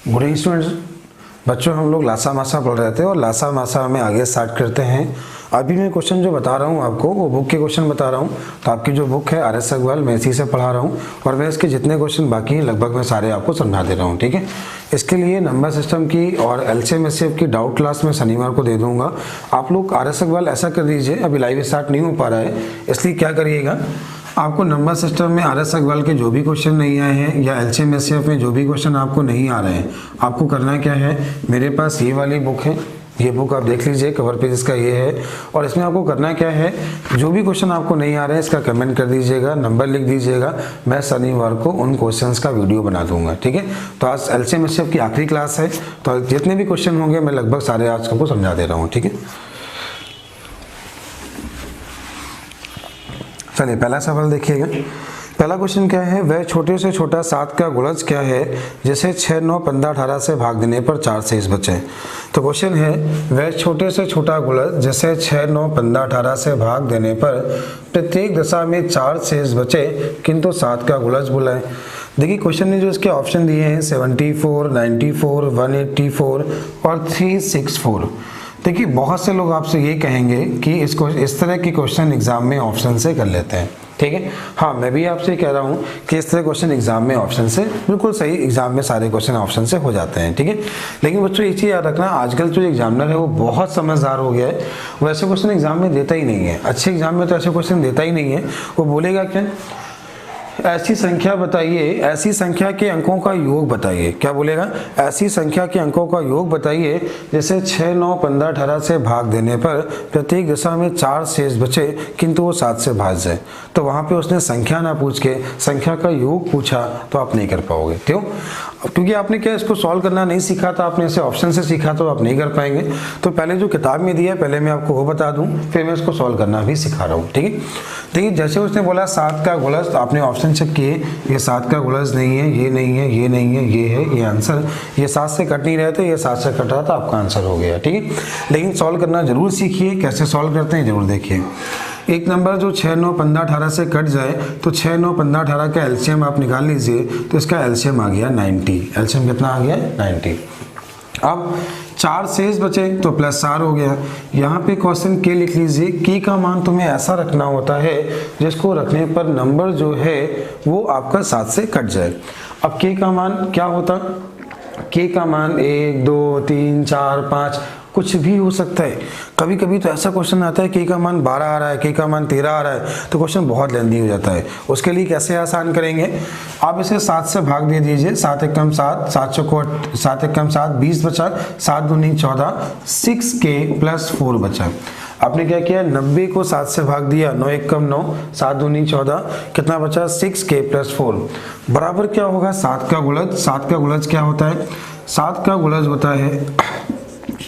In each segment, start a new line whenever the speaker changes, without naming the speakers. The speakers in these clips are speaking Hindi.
Good evening students. बच्चों, हम लोग लासा मासा पढ़ रहे थे और लासा मासा में आगे स्टार्ट करते हैं। अभी मैं क्वेश्चन जो बता रहा हूँ आपको, वो बुक के क्वेश्चन बता रहा हूँ। तो आपकी जो बुक है RS अग्रवाल, मैं इसी से पढ़ा रहा हूँ और मैं इसके जितने क्वेश्चन बाकी हैं लगभग मैं सारे आपको समझा दे रहा हूँ। ठीक है, इसके लिए नंबर सिस्टम की और LCM SCF की डाउट क्लास में शनिवार को दे दूंगा। आप लोग RS अग्रवाल ऐसा कर दीजिए, अभी लाइव स्टार्ट नहीं हो पा रहा है, इसलिए क्या करिएगा, आपको नंबर सिस्टम में RS अग्रवाल के जो भी क्वेश्चन नहीं आए हैं या LCM SCF में जो भी क्वेश्चन आपको नहीं आ रहे हैं, आपको करना क्या है, मेरे पास ये वाली बुक है, ये बुक आप देख लीजिए, कवर पेज इसका ये है और इसमें आपको करना क्या है, जो भी क्वेश्चन आपको नहीं आ रहे हैं इसका कमेंट कर दीजिएगा, नंबर लिख दीजिएगा, मैं शनिवार को उन क्वेश्चंस का वीडियो बना दूंगा। ठीक है, तो आज LCM SCF की आखिरी क्लास है, तो जितने भी क्वेश्चन होंगे मैं लगभग सारे आज आपको समझा दे रहा हूँ। ठीक है, चलिए पहला सवाल देखिएगा। पहला क्वेश्चन क्या है, वह छोटे से छोटा 7 का गुणज क्या है जिसे 6, 9, 15, 18 से भाग देने पर 4 शेष बचे। तो क्वेश्चन है, वह छोटे से छोटा गुणज जिसे 6, 9, 15, 18 से भाग देने पर प्रत्येक दशा में 4 शेष बचे किंतु 7 का गुणज बुलाएं। देखिए क्वेश्चन ने जो इसके ऑप्शन दिए हैं 74, 94, 184 और 364। देखिए बहुत से लोग आपसे ये कहेंगे कि इसको इस तरह की क्वेश्चन एग्जाम में ऑप्शन से कर लेते हैं। ठीक है, हाँ मैं भी आपसे कह रहा हूँ कि इस तरह क्वेश्चन एग्जाम में ऑप्शन से बिल्कुल सही, एग्जाम में सारे क्वेश्चन ऑप्शन से हो जाते हैं। ठीक है, लेकिन बच्चों एक चीज़ याद रखना, आजकल जो एग्जामिनर है वो बहुत समझदार हो गया है, वो ऐसे क्वेश्चन एग्जाम में देता ही नहीं है, अच्छे एग्जाम में तो ऐसे क्वेश्चन देता ही नहीं है। वो बोलेगा क्या, ऐसी संख्या बताइए, ऐसी संख्या के अंकों का योग बताइए। क्या बोलेगा, ऐसी संख्या के अंकों का योग बताइए जैसे 6, 9, 15, 18 से भाग देने पर प्रत्येक दशा में 4 शेष बचे किंतु वो 7 से भाज्य है। तो वहां पे उसने संख्या ना पूछ के संख्या का योग पूछा तो आप नहीं कर पाओगे। क्यों? क्योंकि आपने क्या इसको सॉल्व करना नहीं सीखा था, आपने इसे ऑप्शन से सीखा, तो आप नहीं कर पाएंगे। तो पहले जो किताब में दिया है पहले मैं आपको वो बता दूं, फिर मैं इसको सॉल्व करना भी सिखा रहा हूँ। ठीक है, देखिए जैसे उसने बोला 7 का गुणज, आपने ऑप्शन चेक किए, ये 7 का गुणज नहीं है, ये नहीं है, ये नहीं है, ये है, ये आंसर, ये 7 से कट नहीं रहे थे, ये 7 से कट रहा था, आपका आंसर हो गया। ठीक है, लेकिन सॉल्व करना जरूर सीखिए, कैसे सॉल्व करते हैं जरूर देखिए। एक नंबर जो 6, 9, 15, 18 से कट जाए तो 6, 9, 15, 18 का LCM आप निकाल लीजिए, तो इसका LCM आ गया 90। LCM कितना आ गया, 90। अब 4 शेष बचे तो +4 हो गया। यहाँ पे क्वेश्चन के लिख लीजिए, की का मान तुम्हें ऐसा रखना होता है जिसको रखने पर नंबर जो है वो आपका 7 से कट जाए। अब के का मान क्या होता, के का मान 1, 2, 3, 4, 5 कुछ भी हो सकता है। कभी कभी तो ऐसा क्वेश्चन आता है के का मान 12 आ रहा है, के का मान 13 आ रहा है, तो क्वेश्चन बहुत लेंदी हो जाता है। उसके लिए कैसे आसान करेंगे, आप इसे 7 से भाग दे दीजिए, 7 एकम 7, 7 चौको 7 एकम 7, 20 बचा, 7 दूनी 14, 6k + 4 बचा। आपने क्या किया, 90 को 7 से भाग दिया, 9 एकम 9, 7 दूनी 14, कितना बचा, 6k + 4 बराबर क्या होगा, 7 का गुणज। 7 का गुणज क्या होता है, 7 का गुणज होता है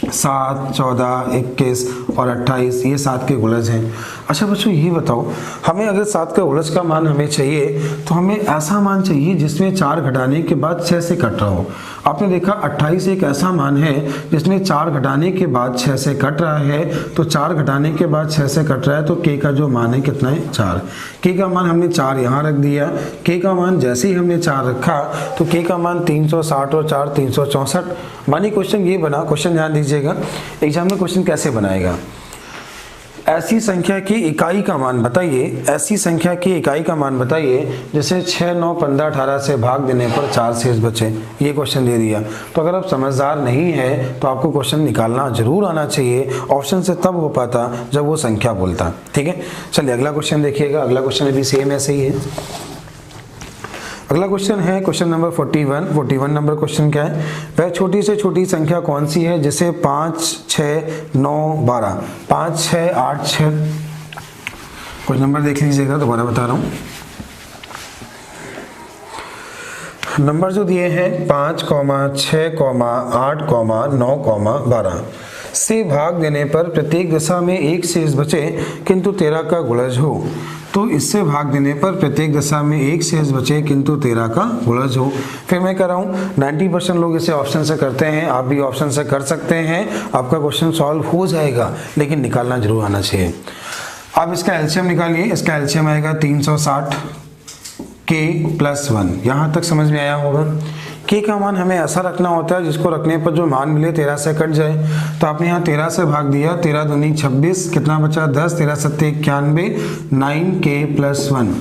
7, 14, 21 और 28, ये 7 के गुणज हैं। अच्छा बच्चों ये बताओ, हमें अगर 7 का गुणज का मान हमें चाहिए तो हमें ऐसा मान चाहिए जिसमें 4 घटाने के बाद 6 से कट रहा हो। आपने देखा 28 एक ऐसा मान है जिसमें 4 घटाने के बाद 6 से कट रहा है, तो 4 घटाने के बाद 6 से कट रहा है, तो के का जो मान है कितना है, 4। के का मान हमने 4 यहाँ रख दिया, के का मान जैसे ही हमने 4 रखा तो के का मान 360 और 4 364। मानी क्वेश्चन ये बना, क्वेश्चन ध्यान दीजिएगा, एग्जाम में क्वेश्चन कैसे बनाएगा, ऐसी संख्या की इकाई का मान बताइए, ऐसी संख्या की इकाई का मान बताइए जैसे 6, 9, 15, 18 से भाग देने पर 4 शेष बचे। ये क्वेश्चन दे दिया, तो अगर आप समझदार नहीं है तो आपको क्वेश्चन निकालना जरूर आना चाहिए। ऑप्शन से तब हो पाता जब वो संख्या बोलता। ठीक है, चलिए अगला क्वेश्चन देखिएगा। अगला क्वेश्चन भी सेम ऐसे ही है। अगला क्वेश्चन है क्वेश्चन नंबर 41 नंबर क्वेश्चन क्या है, वह छोटी से छोटी संख्या कौन सी है जिसे 5, 6, 9, 12, 5, 6, 8, 6, कुछ नंबर देख लीजिएगा, दोबारा बता रहा हूँ। नंबर जो दिए हैं 5, 6, 8, 9, 12 से भाग देने पर प्रत्येक दशा में 1 शेष बचे किंतु 13 का गुणज हो। तो इससे भाग देने पर प्रत्येक दशा में 1 शेष बचे किंतु 13 का गुणज हो। फिर मैं कह रहा हूँ 90% लोग इसे ऑप्शन से करते हैं, आप भी ऑप्शन से कर सकते हैं, आपका क्वेश्चन सॉल्व हो जाएगा, लेकिन निकालना जरूर आना चाहिए। अब इसका LCM निकालिए, इसका LCM आएगा 360 k + 1। यहाँ तक समझ में आया होगा। के का मान हमें ऐसा रखना होता है जिसको रखने पर जो मान मिले 13 से कट जाए। तो आपने यहाँ 13 से भाग दिया, 13 दूनी 26, कितना बचा 10, 13 सत्ते 91, 9k+1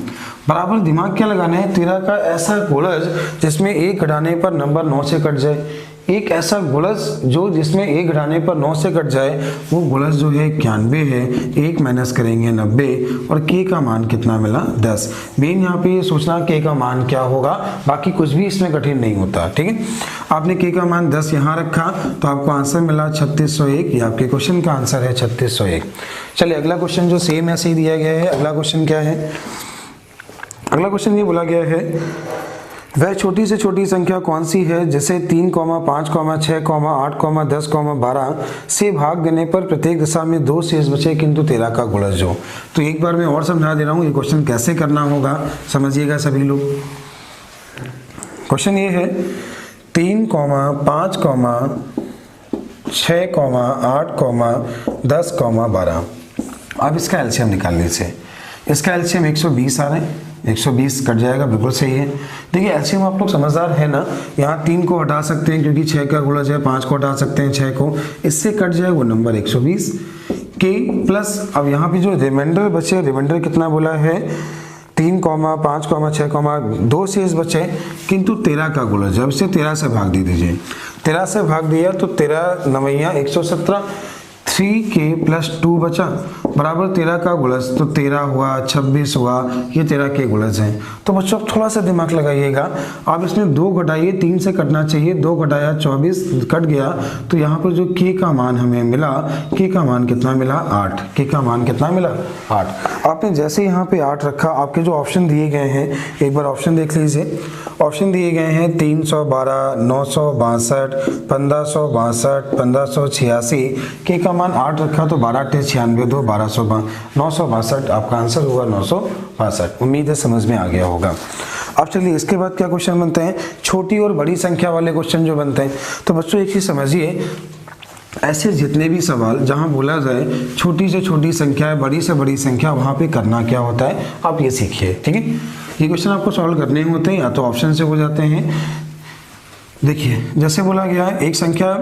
बराबर दिमाग क्या लगाना है, 13 का ऐसा गुणज जिसमें 1 घटाने पर नंबर 9 से कट जाए। एक ऐसा गुणज जो जिसमें 1 घटाने पर 9 से कट जाए, वो गुणज जो है 91 है। 1 माइनस करेंगे 90 और k का मान कितना मिला 10। मेन यहाँ पे ये सोचना k का मान क्या होगा, बाकी कुछ भी इसमें कठिन नहीं होता। ठीक है, आपने k का मान 10 यहाँ रखा तो आपको आंसर मिला 3601। ये आपके क्वेश्चन का आंसर है 3601। चलिए अगला क्वेश्चन जो सेम ऐसे ही दिया गया है। अगला क्वेश्चन क्या है, अगला क्वेश्चन ये बोला गया है वह छोटी से छोटी संख्या कौन सी है जिसे 3, 5, 6, 8, 10, 12 से भाग देने पर प्रत्येक दिशा में 2 शेष बचे किंतु 13 का गुणज हो। तो एक बार मैं और समझा दे रहा हूँ ये क्वेश्चन कैसे करना होगा, समझिएगा सभी लोग। क्वेश्चन ये है 3, 5, 6, 8, 10, 12। अब इसका एलसीएम निकाल लीजिए। इसका एलसीएम 120 आ रहे हैं, 120 कट जाएगा, बिल्कुल सही है। देखिए एलसीएम आप लोग समझदार है ना, यहाँ 3 को हटा सकते हैं क्योंकि 6 का गुणज है, 5 को हटा सकते हैं 6 को, इससे कट जाए वो नंबर 120 के प्लस अब यहाँ पे जो रिमाइंडर बचे, रिमाइंडर कितना बोला है 3, 5, 6, 2 शेष बचे किंतु 13 का गुणज। अब इसे 13 से भाग दे दीजिए, 13 से भाग दिया तो 13 9 117, 3k+2 बचा बराबर 13 का गुणज। तो 13 हुआ, 26 हुआ, ये 13 के गुणज हैं। तो बच्चों थोड़ा सा दिमाग लगाइएगा, आप इसमें 2 घटाइए, 3 से कटना चाहिए, 2 घटाया 24 कट गया। तो यहाँ पर जो k का मान हमें मिला, k का मान कितना मिला 8, k का मान कितना मिला 8। आपने जैसे यहाँ पे 8 रखा, आपके जो ऑप्शन दिए गए हैं एक बार ऑप्शन देख लीजिए। ऑप्शन दिए गए हैं 312, 962, 1562, 1586, k का मान 8 रखा तो 12 × 96 2 962 आपका आंसर होगा 962। उम्मीद है समझ में आ गया होगा। अब चलिए इसके बाद क्या क्वेश्चन बनते हैं, छोटी और बड़ी संख्या वाले क्वेश्चन जो बनते हैं। तो बच्चों एक चीज समझिए, ऐसे जितने भी सवाल जहां बोला जाए छोटी से छोटी संख्या है, बड़ी से बड़ी संख्या, वहां पे करना क्या होता है आप ये सीखिए। ठीक है, ये क्वेश्चन आपको सॉल्व करने होते हैं या तो ऑप्शन से हो जाते हैं। देखिए जैसे बोला गया है एक संख्या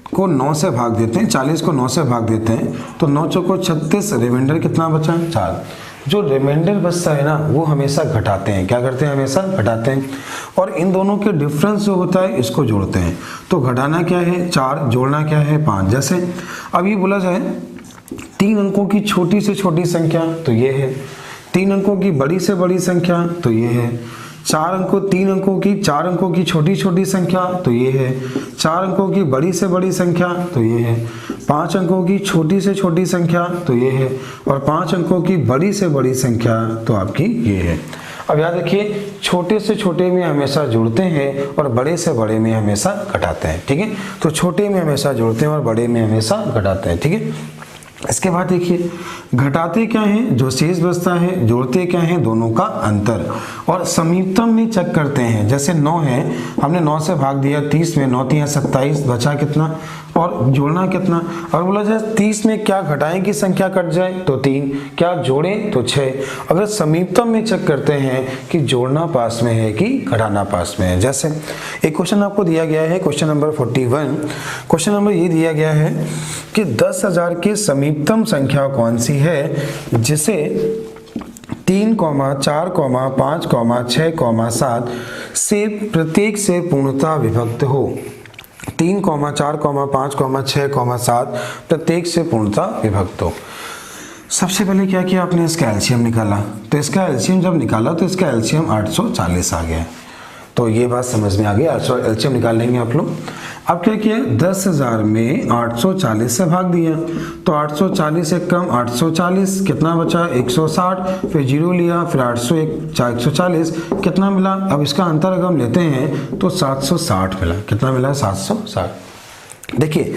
को 9 से भाग देते हैं, 40 को 9 से भाग देते हैं तो 9 चौको 36, रिमाइंडर कितना बचा 4। जो रिमाइंडर बचता है ना वो हमेशा घटाते हैं, क्या करते हैं हमेशा घटाते हैं। और इन दोनों के डिफरेंस जो होता है इसको जोड़ते हैं। तो घटाना क्या है 4, जोड़ना क्या है 5। जैसे अब ये बोला जाए 3 अंकों की छोटी से छोटी संख्या तो ये है, 3 अंकों की बड़ी से बड़ी संख्या तो ये है, 3 अंकों की 4 अंकों की छोटी छोटी संख्या तो ये है, 4 अंकों की बड़ी से बड़ी संख्या तो ये है, 5 अंकों की छोटी से छोटी संख्या तो ये है, और 5 अंकों की बड़ी से बड़ी संख्या तो आपकी ये है। अब याद रखिए छोटे से छोटे में हमेशा जोड़ते हैं और बड़े से बड़े में हमेशा घटाते हैं। ठीक है, तो छोटे में हमेशा जोड़ते हैं और बड़े में हमेशा घटाते हैं। ठीक है, इसके बाद देखिए घटाते क्या है जो शेष बचता है, जोड़ते क्या है दोनों का अंतर, और समीपतम में चेक करते हैं। जैसे 9 है, हमने 9 से भाग दिया 30 में, 9 3 27 बचा कितना और जोड़ना कितना। और बोला जाए 30 में क्या घटाएं की संख्या कट जाए तो 3, क्या जोड़ें तो 6। अगर समीपतम में चेक करते हैं कि जोड़ना पास में है कि घटाना पास में है। जैसे एक क्वेश्चन आपको दिया गया है, क्वेश्चन नंबर 41। क्वेश्चन नंबर ये दिया गया है कि 10,000 के समीपतम संख्या कौन सी है जिसे 3, 4, 5, 6, 7 से प्रत्येक से पूर्णतः विभक्त हो। 3, 4, 5, 6, 7 प्रत्येक से पूर्णतः विभक्त हो। सबसे पहले क्या किया आपने इसका एलसीएम निकाला। तो इसका एलसीएम जब निकाला तो इसका एलसीएम 840 आ गया। तो ये बात समझ में आ गई, एलसीएम निकाल लेंगे आप लोग। अब क्या किया 10,000 में 840 से भाग दिया तो 840 से कम 840 कितना बचा 160, फिर 0 लिया, फिर 140 कितना मिला। अब इसका अंतर अगर हम लेते हैं तो 760 मिला। कितना मिला 760। देखिए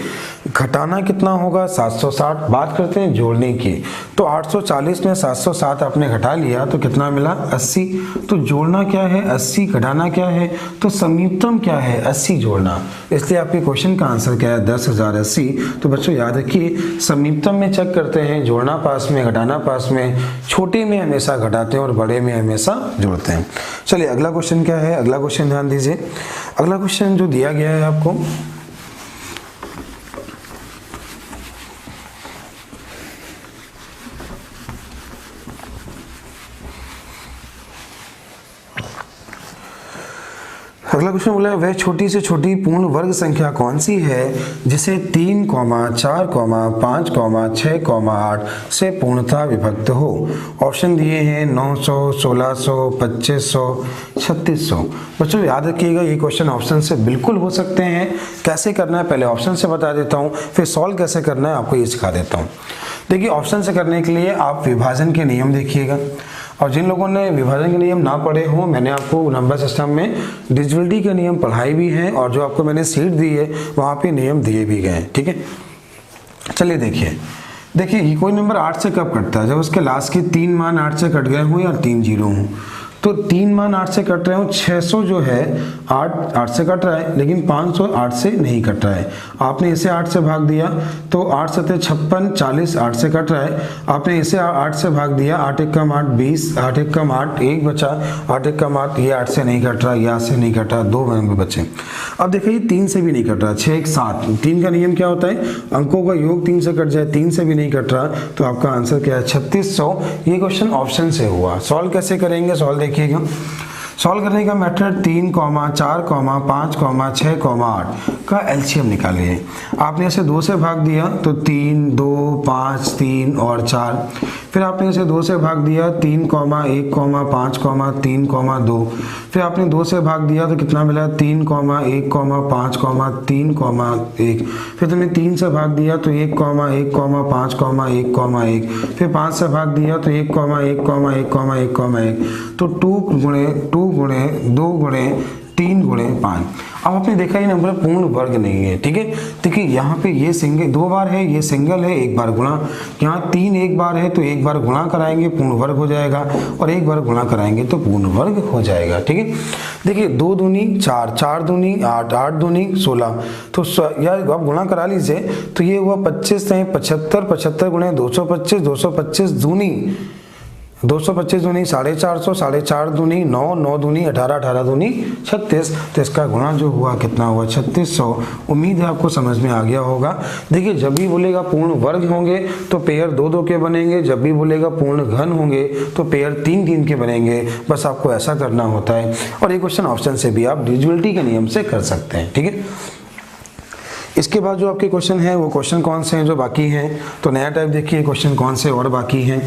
घटाना कितना होगा 760, बात करते हैं जोड़ने की। तो 840 में 760 आपने घटा लिया तो कितना मिला 80। तो जोड़ना क्या है 80, घटाना क्या है, तो समीपतम क्या है 80 जोड़ना, इसलिए आपके क्वेश्चन का आंसर क्या है 10,080। तो बच्चों याद रखिए समीपतम में चेक करते हैं, जोड़ना पास में, घटाना पास में, छोटे में हमेशा घटाते हैं और बड़े में हमेशा जोड़ते हैं। चलिए अगला क्वेश्चन क्या है, अगला क्वेश्चन ध्यान दीजिए। अगला क्वेश्चन जो दिया गया है आपको, अगला क्वेश्चन बोला है वह छोटी से छोटी पूर्ण वर्ग संख्या कौन सी है जिसे 3, 4, 5, 6, 8 से पूर्णतः विभक्त हो। ऑप्शन दिए हैं 900, 1600, 2500, 3600। बच्चों याद रखिएगा ये क्वेश्चन ऑप्शन से बिल्कुल हो सकते हैं। कैसे करना है पहले ऑप्शन से बता देता हूँ, फिर सॉल्व कैसे करना है आपको ये सिखा देता हूँ। देखिए ऑप्शन से करने के लिए आप विभाजन के नियम देखिएगा, और जिन लोगों ने विभाजन के नियम ना पढ़े हो, मैंने आपको नंबर सिस्टम में डिविजिबिलिटी के नियम पढ़ाए भी हैं, और जो आपको मैंने सीट दी है वहाँ पे नियम दिए भी गए हैं। ठीक है, चलिए देखिए ये कोई नंबर 8 से कब कटता है, जब उसके लास्ट के 3 मान 8 से कट गए हों या 3 जीरो हों। तो 3 मान 8 से कट रहे हो, 600 जो है 8 से कट रहा है, लेकिन 500 8 से नहीं कट रहा है। आपने इसे 8 से भाग दिया तो 8 7 56, 40 8 से कट रहा है। आपने इसे 8 से भाग दिया, 8 1 8 20, 8 1 8 1 बचा, 8 1 8, ये 8 से नहीं कट रहा, यहाँ से नहीं कट रहा, 2 नंबर बचे। अब देखिए 3 से भी नहीं कट रहा, 6 1 7, 3 का नियम क्या होता है, अंकों का योग 3 से कट जाए, 3 से भी नहीं कट रहा, तो आपका आंसर क्या है 3600। ये क्वेश्चन ऑप्शन से हुआ। सॉल्व कैसे करेंगे, सॉल्व देखिएगा। सॉल्व करने का मेथड 3, 4, 5, 6, 8 का एलसीएम निकालिए। आपने इसे 2 से भाग दिया तो 3, 2, 5, 3 और 4। फिर आपने इसे 2 से भाग दिया 3, 1, 5, 3, 2। फिर आपने 2 से भाग दिया तो कितना मिला 3, 1, 5, 3, 1। फिर तुमने 3 से भाग दिया तो 1, 1, 5, 1, 1। फिर 5 से भाग दिया तो 1, 1, 1, 1। तो 2 गुणे 2 गुणे 3 गुणे 5। अब आपने देखा ये नंबर पूर्ण वर्ग नहीं है। ठीक है, देखिए यहाँ पे ये सिंगल 2 बार है, ये सिंगल है, 1 बार गुणा। यहाँ 3 1 बार है तो 1 बार गुणा कराएंगे पूर्ण वर्ग हो जाएगा, और 1 बार गुणा कराएंगे तो पूर्ण वर्ग हो जाएगा। ठीक है, देखिए 2 दूनी 4, 4 दूनी 8, 8 दूनी 16। तो यार आप गुणा करा लीजिए, तो ये हुआ 25 है 75, 75 गुणे 225, 225 दूनी 225 दूनी 450, 450 दूनी 9, 9 दूनी 18, 18 दूनी 36। तो इसका गुणा जो हुआ कितना हुआ 3600। उम्मीद है आपको समझ में आ गया होगा। देखिए जब भी बोलेगा पूर्ण वर्ग होंगे तो पेयर 2 2 के बनेंगे, जब भी बोलेगा पूर्ण घन होंगे तो पेयर 3 3 के बनेंगे। बस आपको ऐसा करना होता है, और ये क्वेश्चन ऑप्शन से भी आप डिविजिबिलिटी के नियम से कर सकते हैं। ठीक है, इसके बाद जो आपके क्वेश्चन है वो क्वेश्चन कौन से हैं जो बाकी हैं, तो नया टाइप देखिए क्वेश्चन कौन से और बाकी हैं।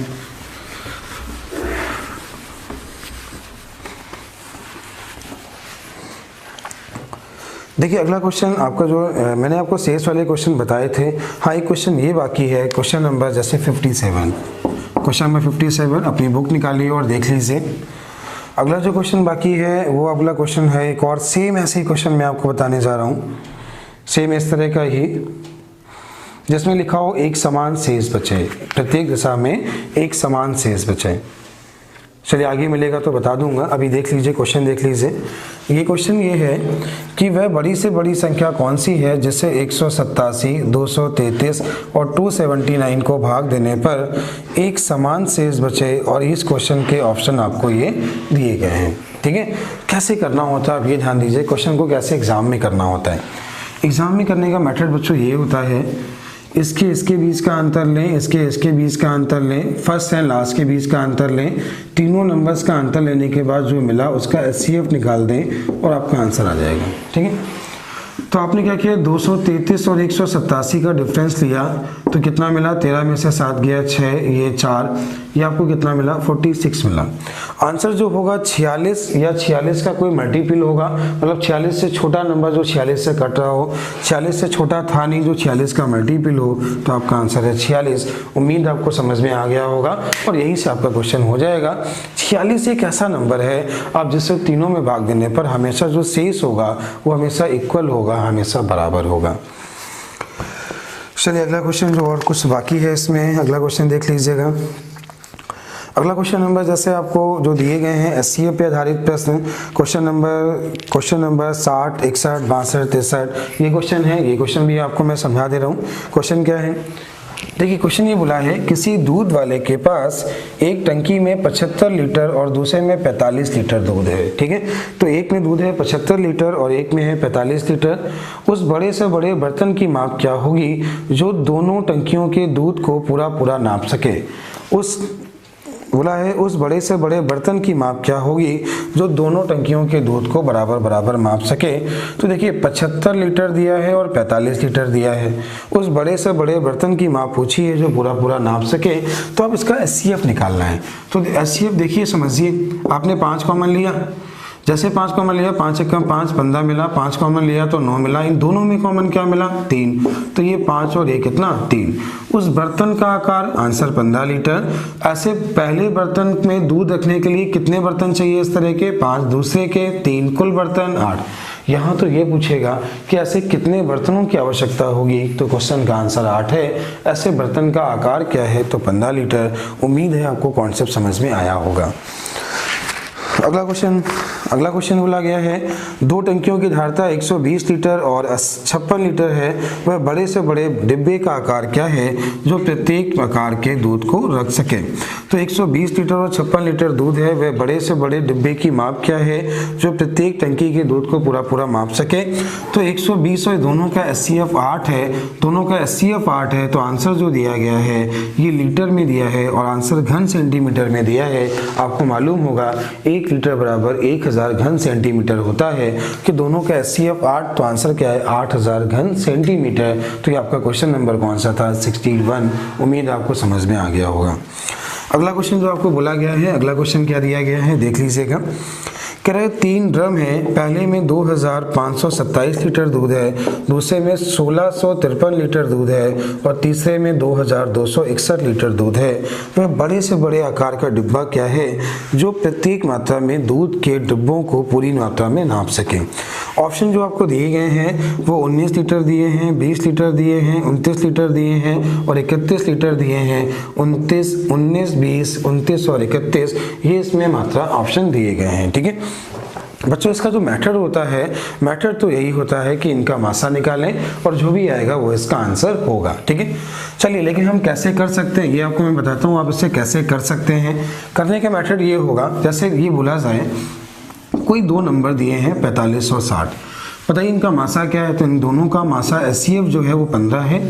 देखिए अगला क्वेश्चन आपका जो मैंने आपको शेष वाले क्वेश्चन बताए थे। हाँ एक क्वेश्चन ये बाकी है, क्वेश्चन नंबर जैसे 57, क्वेश्चन नंबर 57 अपनी बुक निकालिए और देख लीजिए। अगला जो क्वेश्चन बाकी है वो अगला क्वेश्चन है एक और सेम ऐसे ही क्वेश्चन मैं आपको बताने जा रहा हूँ, सेम इस तरह का ही, जिसमें लिखा हो एक समान शेष बचे, प्रत्येक दिशा में एक समान शेष बचे। चलिए आगे मिलेगा तो बता दूंगा, अभी देख लीजिए क्वेश्चन देख लीजिए। ये क्वेश्चन ये है कि वह बड़ी से बड़ी संख्या कौन सी है जिससे 187, 233 और 279 को भाग देने पर एक समान शेष बचे, और इस क्वेश्चन के ऑप्शन आपको ये दिए गए हैं। ठीक है, कैसे करना होता है आप ये ध्यान दीजिए, क्वेश्चन को कैसे एग्जाम में करना होता है। एग्जाम में करने का मेथड बच्चों ये होता है, इसके बीच का अंतर लें, इसके बीच का अंतर लें, फर्स्ट एंड लास्ट के बीच का अंतर लें, तीनों नंबर्स का अंतर लेने के बाद जो मिला उसका एचसीएफ निकाल दें और आपका आंसर आ जाएगा। ठीक है, तो आपने क्या किया 233 और 187 का डिफरेंस लिया तो कितना मिला, 13 में से 7 गया 6, ये 4, ये आपको कितना मिला 46 मिला। आंसर जो होगा 46 या 46 का कोई मल्टीपल होगा, मतलब 46 से छोटा नंबर जो 46 से कट रहा हो, 46 से छोटा था नहीं जो 46 का मल्टीपल हो, तो आपका आंसर है 46। उम्मीद आपको समझ में आ गया होगा और यहीं से आपका क्वेश्चन हो जाएगा। 46 एक ऐसा नंबर है आप जिससे तीनों में भाग देने पर हमेशा जो शेष होगा वो हमेशा इक्वल होगा, हमेशा बराबर होगा। चलिए अगला क्वेश्चन जो और कुछ बाकी है इसमें, अगला क्वेश्चन देख लीजिएगा। अगला क्वेश्चन नंबर जैसे आपको जो दिए गए हैं एससीएफ पे आधारित प्रश्न, क्वेश्चन नंबर 60, 61, 62, 63 ये क्वेश्चन है। ये क्वेश्चन भी आपको मैं समझा दे रहा हूँ। क्वेश्चन क्या है, देखिए क्वेश्चन ये बोला है किसी दूध वाले के पास एक टंकी में 75 लीटर और दूसरे में 45 लीटर दूध है। ठीक है, तो एक में दूध है 75 लीटर और एक में है 45 लीटर। उस बड़े से बड़े बर्तन की माप क्या होगी जो दोनों टंकियों के दूध को पूरा नाप सके। उस बोला है उस बड़े से बड़े बर्तन की माप क्या होगी जो दोनों टंकियों के दूध को बराबर माप सके। तो देखिए 75 लीटर दिया है और 45 लीटर दिया है। उस बड़े से बड़े बर्तन की माप पूछी है जो पूरा नाप सके। तो अब इसका एचसीएफ निकालना है। तो एचसीएफ देखिए समझिए, आपने 5 कॉमन लिया, जैसे 5 कॉमन लिया 5 एक कम 5 15 मिला, 5 कॉमन लिया तो 9 मिला। इन दोनों में कॉमन क्या मिला 3, तो ये 5 और ये कितना 3। उस बर्तन का आकार आंसर 15 लीटर। ऐसे पहले बर्तन में दूध रखने के लिए कितने बर्तन चाहिए इस तरह के 5, दूसरे के 3, कुल बर्तन 8। यहाँ तो ये पूछेगा कि ऐसे कितने बर्तनों की आवश्यकता होगी, तो क्वेश्चन का आंसर 8 है। ऐसे बर्तन का आकार क्या है, तो 15 लीटर। उम्मीद है आपको कॉन्सेप्ट समझ में आया होगा। अगला क्वेश्चन बोला गया है दो टंकियों की धारता 120 लीटर और 56 लीटर है। वह बड़े से बड़े डिब्बे का आकार क्या है जो प्रत्येक आकार के दूध को रख सके। तो 120 लीटर और 56 लीटर दूध है। वह बड़े से बड़े डिब्बे की माप क्या है जो प्रत्येक टंकी के दूध को पूरा माप सके। तो 120 और दोनों का एचसीएफ 8 है, दोनों का एचसीएफ 8 है। तो आंसर जो दिया गया है ये लीटर में दिया है और आंसर घन सेंटीमीटर में दिया है। आपको मालूम होगा 1 लीटर बराबर 1000 घन सेंटीमीटर होता है कि दोनों का एचसीएफ 8, तो आंसर क्या है 8000 घन सेंटीमीटर। तो ये आपका क्वेश्चन नंबर कौन सा था 61। उम्मीद आपको समझ में आ गया होगा। अगला क्वेश्चन जो आपको बोला गया है, अगला क्वेश्चन क्या दिया गया है देख लीजिएगा। कह रहे 3 ड्रम है, पहले में 2527 लीटर दूध है, दूसरे में 1653 लीटर दूध है और तीसरे में 2261 लीटर दूध है। वह बड़े से बड़े आकार का डिब्बा क्या है जो प्रत्येक मात्रा में दूध के डिब्बों को पूरी मात्रा में नाप सके। ऑप्शन जो आपको दिए गए हैं वो 19 लीटर दिए हैं, 20 लीटर दिए हैं, 29 लीटर दिए हैं और 31 लीटर दिए हैं। 19, 20, 29 और 31 ये इसमें मात्रा ऑप्शन दिए गए हैं। ठीक है बच्चों, इसका जो मेथड होता है, मेथड तो यही होता है कि इनका मासा निकालें और जो भी आएगा वो इसका आंसर होगा। ठीक है, चलिए लेकिन हम कैसे कर सकते हैं ये आपको मैं बताता हूँ। आप इसे कैसे कर सकते हैं। करने का मेथड ये होगा, जैसे ये बोला जाए कोई 2 नंबर दिए हैं 45 और 60, बताइए इनका मासा क्या है। तो इन दोनों का मासा एचसीएफ जो है वो 15 है।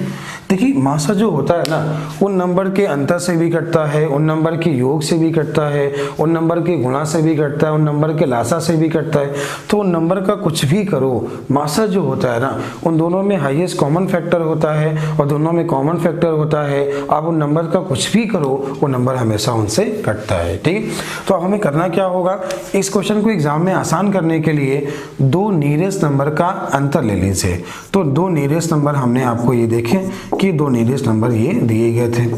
देखिए मासा जो होता है ना उन नंबर के अंतर से भी कटता है, उन नंबर के योग से भी कटता है, उन नंबर के गुणा से भी कटता है, उन नंबर के लासा से भी कटता है। तो उन नंबर का कुछ भी करो, मासा जो होता है ना उन दोनों में हाईएस्ट कॉमन फैक्टर होता है और दोनों में कॉमन फैक्टर होता है। आप उन नंबर का कुछ भी करो वो नंबर हमेशा उनसे कटता है। ठीक है, तो अब हमें करना क्या होगा, इस क्वेश्चन को एग्जाम में आसान करने के लिए 2 नियरेस्ट नंबर का अंतर ले लीजिए। तो 2 नियरेस्ट नंबर हमने आपको ये देखे कि 2 नियरेस्ट नंबर ये दिए गए थे।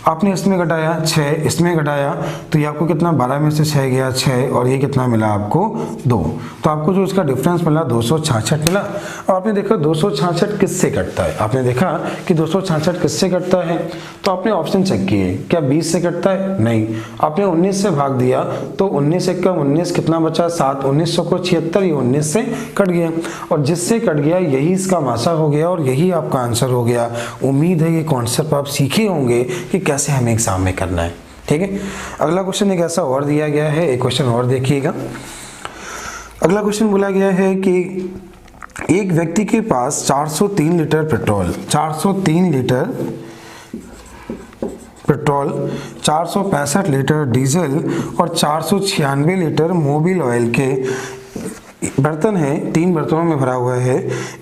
आपने इसमें घटाया 6, इसमें घटाया तो ये आपको कितना 12 में से 6 गया 6 और ये कितना मिला आपको 2। तो आपको जो इसका डिफरेंस मिला 266 मिला। और आपने देखा 266 किससे कटता है, आपने देखा कि 266 किससे कटता है। तो आपने ऑप्शन चेक किए, क्या 20 से कटता है, नहीं। आपने 19 से भाग दिया तो 19 एक कम 19 कितना बचा 7, 1900 को 76 ये 19 से कट गया और जिससे कट गया यही इसका मासा हो गया और यही आपका आंसर हो गया। उम्मीद है ये कॉन्सेप्ट आप सीखे होंगे कि कैसे हमें एग्जाम में करना है। ठीक है, अगला क्वेश्चन एक ऐसा और दिया गया है, एक क्वेश्चन और देखिएगा। अगला क्वेश्चन बोला गया है कि एक व्यक्ति के पास 403 litre petrol, 403 litre petrol, 465 litre diesel और 496 लीटर मोबिल ऑयल के बर्तन है। 3 बर्तनों में भरा हुआ है।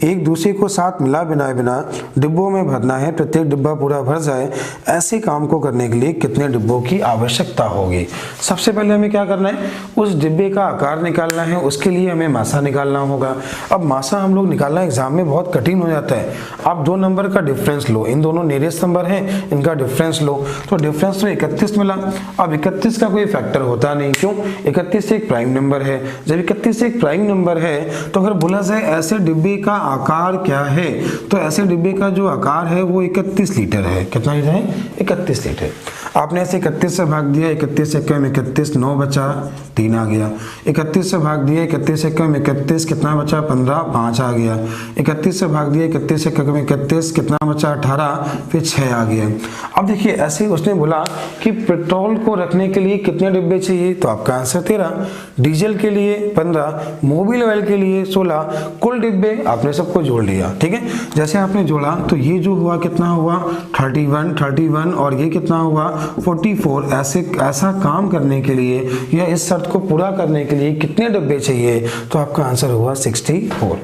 एक दूसरे को साथ मिला बिना डिब्बों में भरना है, प्रत्येक डिब्बा पूरा भर जाए। ऐसे काम को करने के लिए कितने डिब्बों की आवश्यकता होगी। सबसे पहले हमें क्या करना है, उस डिब्बे का आकार निकालना है, उसके लिए हमें मासा निकालना होगा। अब मासा हम लोग निकालना एग्जाम में बहुत कठिन हो जाता है। आप 2 नंबर का डिफरेंस लो, इन दोनों नियरेस्ट नंबर हैं, इनका डिफरेंस लो। तो डिफरेंस तो 31 मिला। अब 31 का कोई फैक्टर होता नहीं, क्यों, 31 एक प्राइम नंबर है। जब 31 एक प्राइम नंबर है, तो अगर बोला जाए ऐसे डिब्बे का आकार क्या है, तो ऐसे डिब्बे का जो आकार है वो 31 लीटर है। कितना लीटर है? 31 लीटर। आपने ऐसे 31 से भाग दिया, 31 एकम 31, 9 बचा, 3 आ गया। 31 से भाग दिया, 31 एकम 31, कितना बचा? 15, 5 आ गया। 31 से भाग दिया, 31 एकम 31, कितना बचा? 18, फिर 6 आ गया। अब देखिए ऐसे ही उसने बोला कि पेट्रोल को रखने के लिए कितने डिब्बे चाहिए, तो आपका आंसर 13, डीजल के लिए 15, मोबिल ऑयल के लिए 16, कुल डिब्बे आपने सबको जोड़ लिया। ठीक है, जैसे आपने जोड़ा तो ये जो हुआ कितना हुआ? 31 और ये कितना हुआ? 44। ऐसा काम करने के लिए या इस शर्त को पूरा करने के लिए कितने डिब्बे चाहिए, तो आपका आंसर हुआ 64।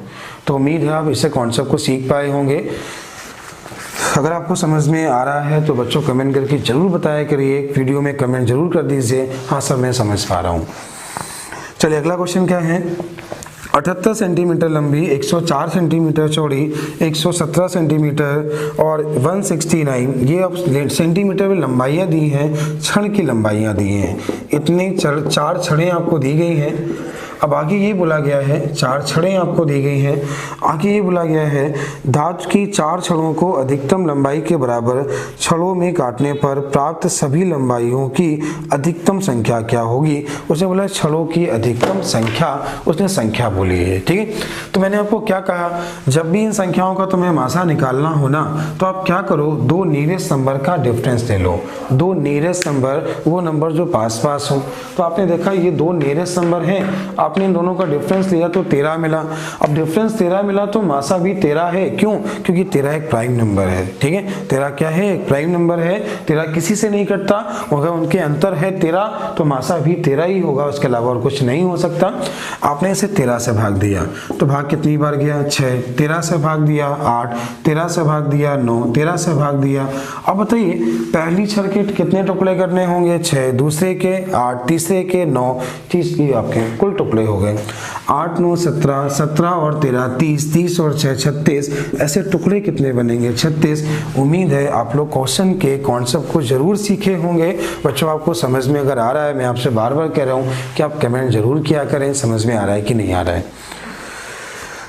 तो उम्मीद है आप इसे कॉन्सेप्ट को सीख पाए होंगे। अगर आपको समझ में आ रहा है तो बच्चों कमेंट करके जरूर बताया करिए, वीडियो में कमेंट जरूर कर दीजिए, हाँ सर मैं समझ पा रहा हूँ। चलिए अगला क्वेश्चन क्या है? 78 सेंटीमीटर लंबी, 104 सेंटीमीटर चौड़ी, 117 सेंटीमीटर और 169, ये अब सेंटीमीटर में लंबाइयाँ दी हैं, छड़ की लंबाइयाँ दी हैं। इतनी 4 छड़ें आपको दी गई हैं। अब आगे ये बोला गया है, 4 छड़ें आपको दी गई हैं। आगे ये बोला गया है धातु की 4 छड़ों को अधिकतम लंबाई के बराबर छड़ों में काटने पर प्राप्त सभी लंबाइयों की अधिकतम संख्या क्या होगी। उसने बोला छड़ों की अधिकतम संख्या, उसने संख्या बोली है। ठीक है, तो मैंने आपको क्या कहा, जब भी इन संख्याओं का तुम्हें मासा निकालना हो ना, तो आप क्या करो, 2 नियरेस्ट नंबर का डिफरेंस ले लो। 2 नियरेस्ट नंबर, वो नंबर जो पास पास हो। तो आपने देखा ये 2 नियरेस्ट नंबर हैं, आपने इन दोनों का डिफरेंस लिया तो 13 मिला। अब डिफरेंस 13 मिला तो मासा भी 13 है। क्यों? क्योंकि 13 एक प्राइम नंबर है। ठीक है, 13 क्या है? एक प्राइम नंबर है। 13 किसी से नहीं कटता, अगर उनके अंतर है 13 तो मासा भी 13 ही होगा, उसके अलावा और कुछ नहीं हो सकता। आपने इसे 13 से भाग दिया तो भाग कितनी बार गया? 6। 13 से भाग दिया 8, 13 से भाग दिया 9, 13 से भाग दिया। अब बताइए पहली छड़ के कितने टुकड़े करने होंगे? 6, दूसरे के 8, तीसरे के 9, तीसरे आपके कुल टुकड़े हो गए 8, 9, 17, 17 और 13 30, 30 और 6 36, ऐसे टुकड़े कितने बनेंगे? 36। उम्मीद है आप लोग क्वेश्चन के कॉन्सेप्ट को जरूर सीखे होंगे। बच्चों आपको समझ में अगर आ रहा है, मैं आपसे बार बार कह रहा हूँ कि आप कमेंट जरूर किया करें समझ में आ रहा है कि नहीं आ रहा है।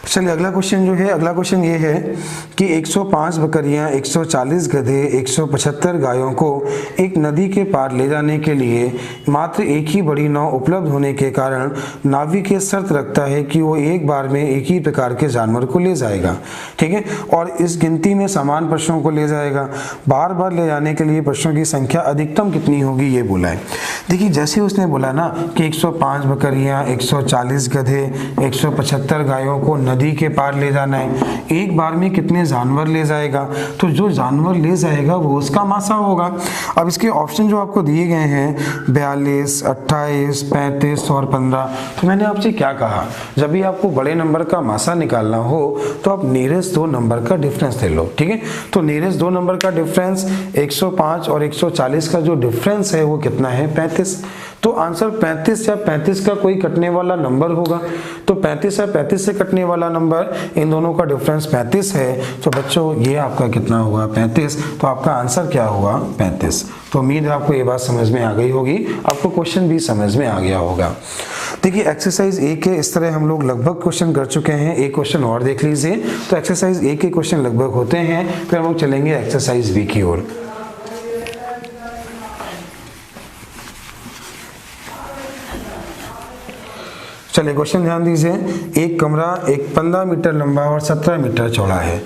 चलिए अगला क्वेश्चन जो है, अगला क्वेश्चन ये है कि 105 बकरियां, 140 गधे, 175 गायों को एक नदी के पार ले जाने के लिए मात्र एक ही बड़ी नाव उपलब्ध होने के कारण नाविक ये शर्त रखता है कि वो एक बार में एक ही प्रकार के जानवर को ले जाएगा। ठीक है, और इस गिनती में समान पशुओं को ले जाएगा। बार बार ले जाने के लिए पशुओं की संख्या अधिकतम कितनी होगी ये बोला है। देखिए जैसे उसने बोला ना कि 105 बकरियां, 140 गधे, 175 गायों को नदी के पार ले जाना है, एक बार में कितने जानवर ले जाएगा, तो जो जानवर ले जाएगा वो उसका मासा होगा। अब इसके ऑप्शन जो आपको दिए गए हैं 42, 28, 35 और 15। तो मैंने आपसे क्या कहा, जब भी आपको बड़े नंबर का मासा निकालना हो तो आप नियरेस्ट 2 नंबर का डिफरेंस ले लो। ठीक है, तो नियरेस्ट 2 नंबर का डिफरेंस 105 और 140 का जो डिफरेंस है वो कितना है? 35। तो आंसर 35 या 35 का कोई कटने वाला नंबर होगा। तो 35 या 35 से कटने वाला नंबर, इन दोनों का डिफरेंस 35 है। तो बच्चों ये आपका कितना हुआ? 35। तो आपका आंसर क्या हुआ? 35। तो उम्मीद है आपको ये बात समझ में आ गई होगी, आपको क्वेश्चन भी समझ में आ गया होगा। देखिए एक्सरसाइज 1 के इस तरह हम लोग लगभग क्वेश्चन कर चुके हैं। एक क्वेश्चन और देख लीजिए। तो एक्सरसाइज 1 के क्वेश्चन लगभग होते हैं, फिर हम लोग चलेंगे एक्सरसाइज बी की ओर। चलिए क्वेश्चन ध्यान दीजिए। एक कमरा 15 मीटर लंबा और 17 मीटर चौड़ा है,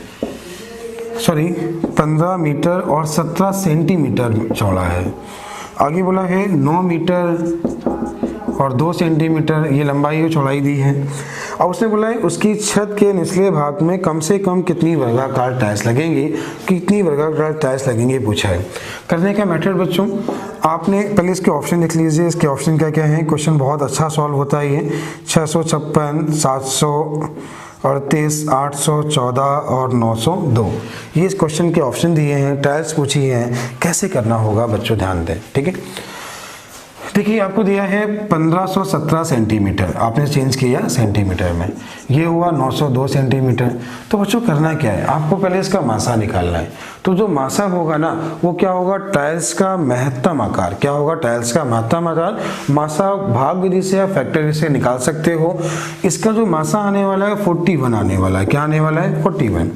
15 मीटर और 17 सेंटीमीटर चौड़ा है। आगे बोला है 9 मीटर और 2 सेंटीमीटर ये लंबाई और चौड़ाई दी है। अब उसने बोला है उसकी छत के निचले भाग में कम से कम कितनी वर्गाकार टाइल्स लगेंगी, कितनी वर्गाकार टाइल्स लगेंगी पूछा है। करने का मेथड बच्चों, आपने पहले इसके ऑप्शन लिख लीजिए। इसके ऑप्शन क्या क्या हैं, क्वेश्चन बहुत अच्छा सॉल्व होता है ये। 656, 738, 814 और 902, ये इस क्वेश्चन के ऑप्शन दिए हैं, टाइल्स पूछी हैं, कैसे करना होगा बच्चों ध्यान दें। ठीक है, देखिए आपको दिया है 1517 सेंटीमीटर, आपने चेंज किया सेंटीमीटर में, ये हुआ 902 सेंटीमीटर। तो बच्चों करना क्या है, आपको पहले इसका मासा निकालना है। तो जो मासा होगा ना वो क्या होगा, टाइल्स का महत्तम आकार। क्या होगा, टाइल्स का महत्तम आकार। मासा भाग विधि से या फैक्टर से निकाल सकते हो। इसका जो मासा आने वाला है 41 आने वाला है। क्या आने वाला है, 41।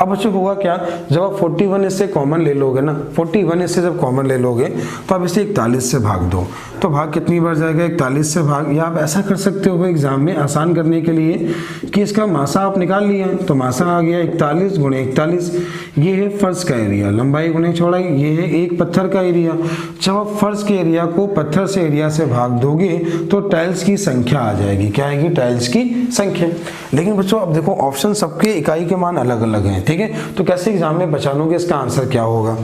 अब बच्चों होगा क्या, जब आप 41 इससे कॉमन ले लोगे ना, 41 इससे जब कॉमन ले लोगे तो आप इसे 41 से भाग दो, तो भाग कितनी बार जाएगा, 41 से भाग। या आप ऐसा कर सकते हो एग्जाम में आसान करने के लिए कि इसका मासा आप निकाल लिया, तो मासा आ गया 41 गुणे 41। ये है फर्श का एरिया, लंबाई गुणे चौड़ाई, ये है एक पत्थर का एरिया। जब आप फर्श के एरिया को पत्थर से एरिया से भाग दोगे तो टाइल्स की संख्या आ जाएगी। क्या आएगी, टाइल्स की संख्या। लेकिन बच्चों अब देखो ऑप्शन सबके इकाई के मान अलग अलग हैं, ठीक है, तो कैसे एग्जाम में पहचानोगे इसका आंसर क्या होगा।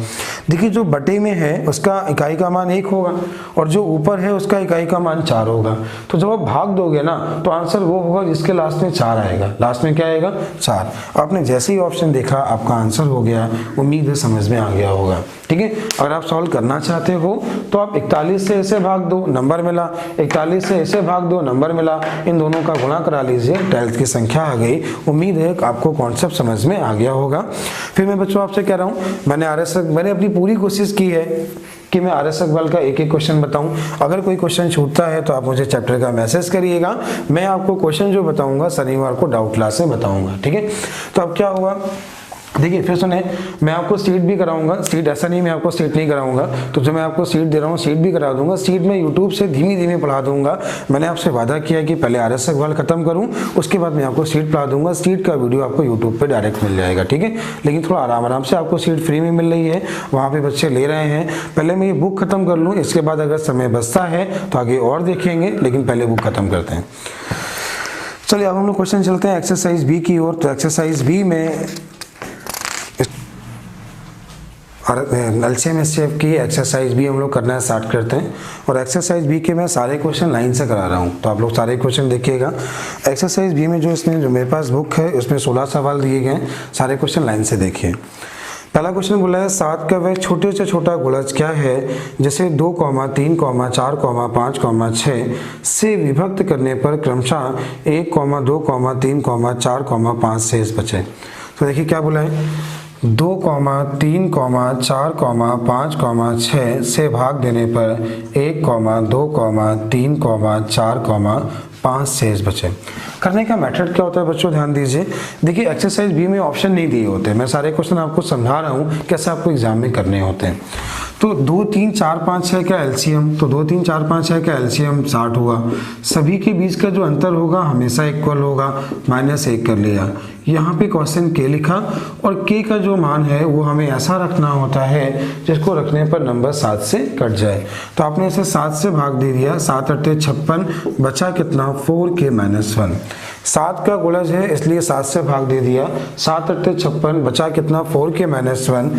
देखिए जो बटे में है उसका इकाई का मान 1 होगा और जो ऊपर है उसका इकाई का मान 4 होगा। तो जब आप भाग दोगे ना तो आंसर वो होगा जिसके लास्ट में 4 आएगा। लास्ट में क्या आएगा, 4। आपने जैसे ही ऑप्शन देखा आपका आंसर हो गया। उम्मीद है समझ में आ गया होगा, ठीक है। अगर आप सॉल्व करना चाहते हो तो आप 41 से इसे भाग दो, नंबर मिला, 41 से इसे भाग दो, नंबर मिला, इन दोनों का गुणा करा लीजिए, टाइल्स की संख्या आ गई। उम्मीद है आपको कॉन्सेप्ट समझ में आ गया होगा। फिर मैं बच्चों आपसे कह रहा हूँ, मैंने अपनी पूरी कोशिश की है कि मैं आरएस अग्रवाल का एक एक क्वेश्चन बताऊं। अगर कोई क्वेश्चन छूटता है तो आप मुझे चैप्टर का मैसेज करिएगा, मैं आपको क्वेश्चन जो बताऊंगा शनिवार को डाउट क्लास में बताऊंगा, ठीक है। तो अब क्या हुआ, देखिए फिर सुने, मैं आपको सीट भी कराऊंगा। सीट ऐसा नहीं मैं आपको सीट नहीं कराऊंगा, तो जो मैं आपको सीट दे रहा हूँ सीट भी करा दूंगा। सीट में यूट्यूब से धीमे धीमे पढ़ा दूंगा। मैंने आपसे वादा किया कि पहले आरएस अग्रवाल खत्म करूं, उसके बाद मैं आपको सीट पढ़ा दूंगा। सीट का वीडियो आपको यूट्यूब पे डायरेक्ट मिल जाएगा, ठीक है। लेकिन थोड़ा आराम आराम से, आपको सीट फ्री में मिल रही है, वहाँ पे बच्चे ले रहे हैं। पहले मैं ये बुक खत्म कर लूँ, इसके बाद अगर समय बचता है तो आगे और देखेंगे, लेकिन पहले बुक खत्म करते हैं। चलिए अब हम लोग क्वेश्चन चलते हैं एक्सरसाइज बी की ओर। तो एक्सरसाइज बी में एलसीएम एचसीएफ की एक्सरसाइज भी हम लोग करना स्टार्ट करते हैं। और एक्सरसाइज बी के मैं सारे क्वेश्चन लाइन से करा रहा हूँ, तो आप लोग सारे क्वेश्चन देखिएगा। एक्सरसाइज बी में जो मेरे पास बुक है उसमें 16 सवाल दिए गए, सारे क्वेश्चन लाइन से देखिए। पहला क्वेश्चन बोला है 7 का वह छोटे से छोटा गुणज क्या है जिसे 2, 3, 4, 5, 6 से विभक्त करने पर क्रमशः 1, 2, 3, 4, 5 शेष बचे। तो देखिए क्या बोला है, 2, 3, 4, 5, 6 से भाग देने पर 1, 2, 3, 4, 5 शेष बचे। करने का मेथड क्या होता है बच्चों, ध्यान दीजिए। देखिए एक्सरसाइज बी में ऑप्शन नहीं दिए होते, मैं सारे क्वेश्चन आपको समझा रहा हूँ कैसे आपको एग्जाम में करने होते हैं। तो 2, 3, 4, 5, 6 का एलसीएम, तो 2, 3, 4, 5, 6 का एलसीएम 60 हुआ। सभी के बीच का जो अंतर होगा हमेशा इक्वल होगा, -1 कर लिया। यहाँ पे क्वेश्चन के लिखा और के का जो मान है वो हमें ऐसा रखना होता है जिसको रखने पर नंबर 7 से कट जाए। तो आपने इसे 7 से भाग दे दिया, 7 × 8 = 56, बचा कितना 4k - 1। 7 का गुणज है इसलिए 7 से भाग दे दिया, 7 × 8 = 56, बचा कितना 4k - 1।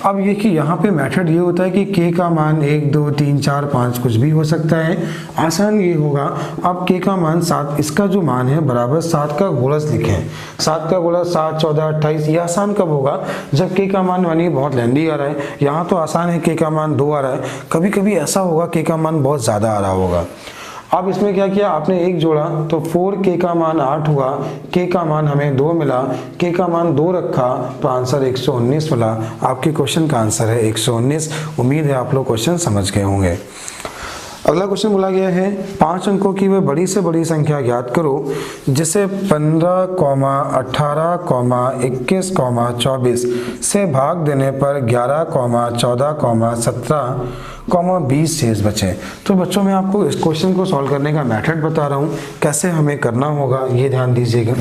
अब ये कि यहाँ पे मेथड ये होता है कि k का मान 1, 2, 3, 4, 5 कुछ भी हो सकता है। आसान ये होगा, अब k का मान 7, इसका जो मान है बराबर 7 का गुणज लिखें। 7 का गुणज 7, 14, 28। ये आसान कब होगा, जब k का मान मानिए बहुत लेंदी आ रहा है। यहाँ तो आसान है, k का मान 2 आ रहा है। कभी कभी ऐसा होगा k का मान बहुत ज़्यादा आ रहा होगा। अब इसमें क्या किया आपने, 1 जोड़ा तो 4k का मान 8 हुआ, k का मान हमें 2 मिला, k का मान 2 रखा तो आंसर 119 मिला। आपके क्वेश्चन का आंसर है 119। उम्मीद है आप लोग क्वेश्चन समझ गए होंगे। अगला क्वेश्चन बोला गया है 5 अंकों की वह बड़ी से बड़ी संख्या ज्ञात करो जिसे 15, 18, 21, 24 से भाग देने पर 11, 14, 17, 20 शेष बचे। तो बच्चों मैं आपको इस क्वेश्चन को सॉल्व करने का मेथड बता रहा हूँ, कैसे हमें करना होगा ये ध्यान दीजिएगा।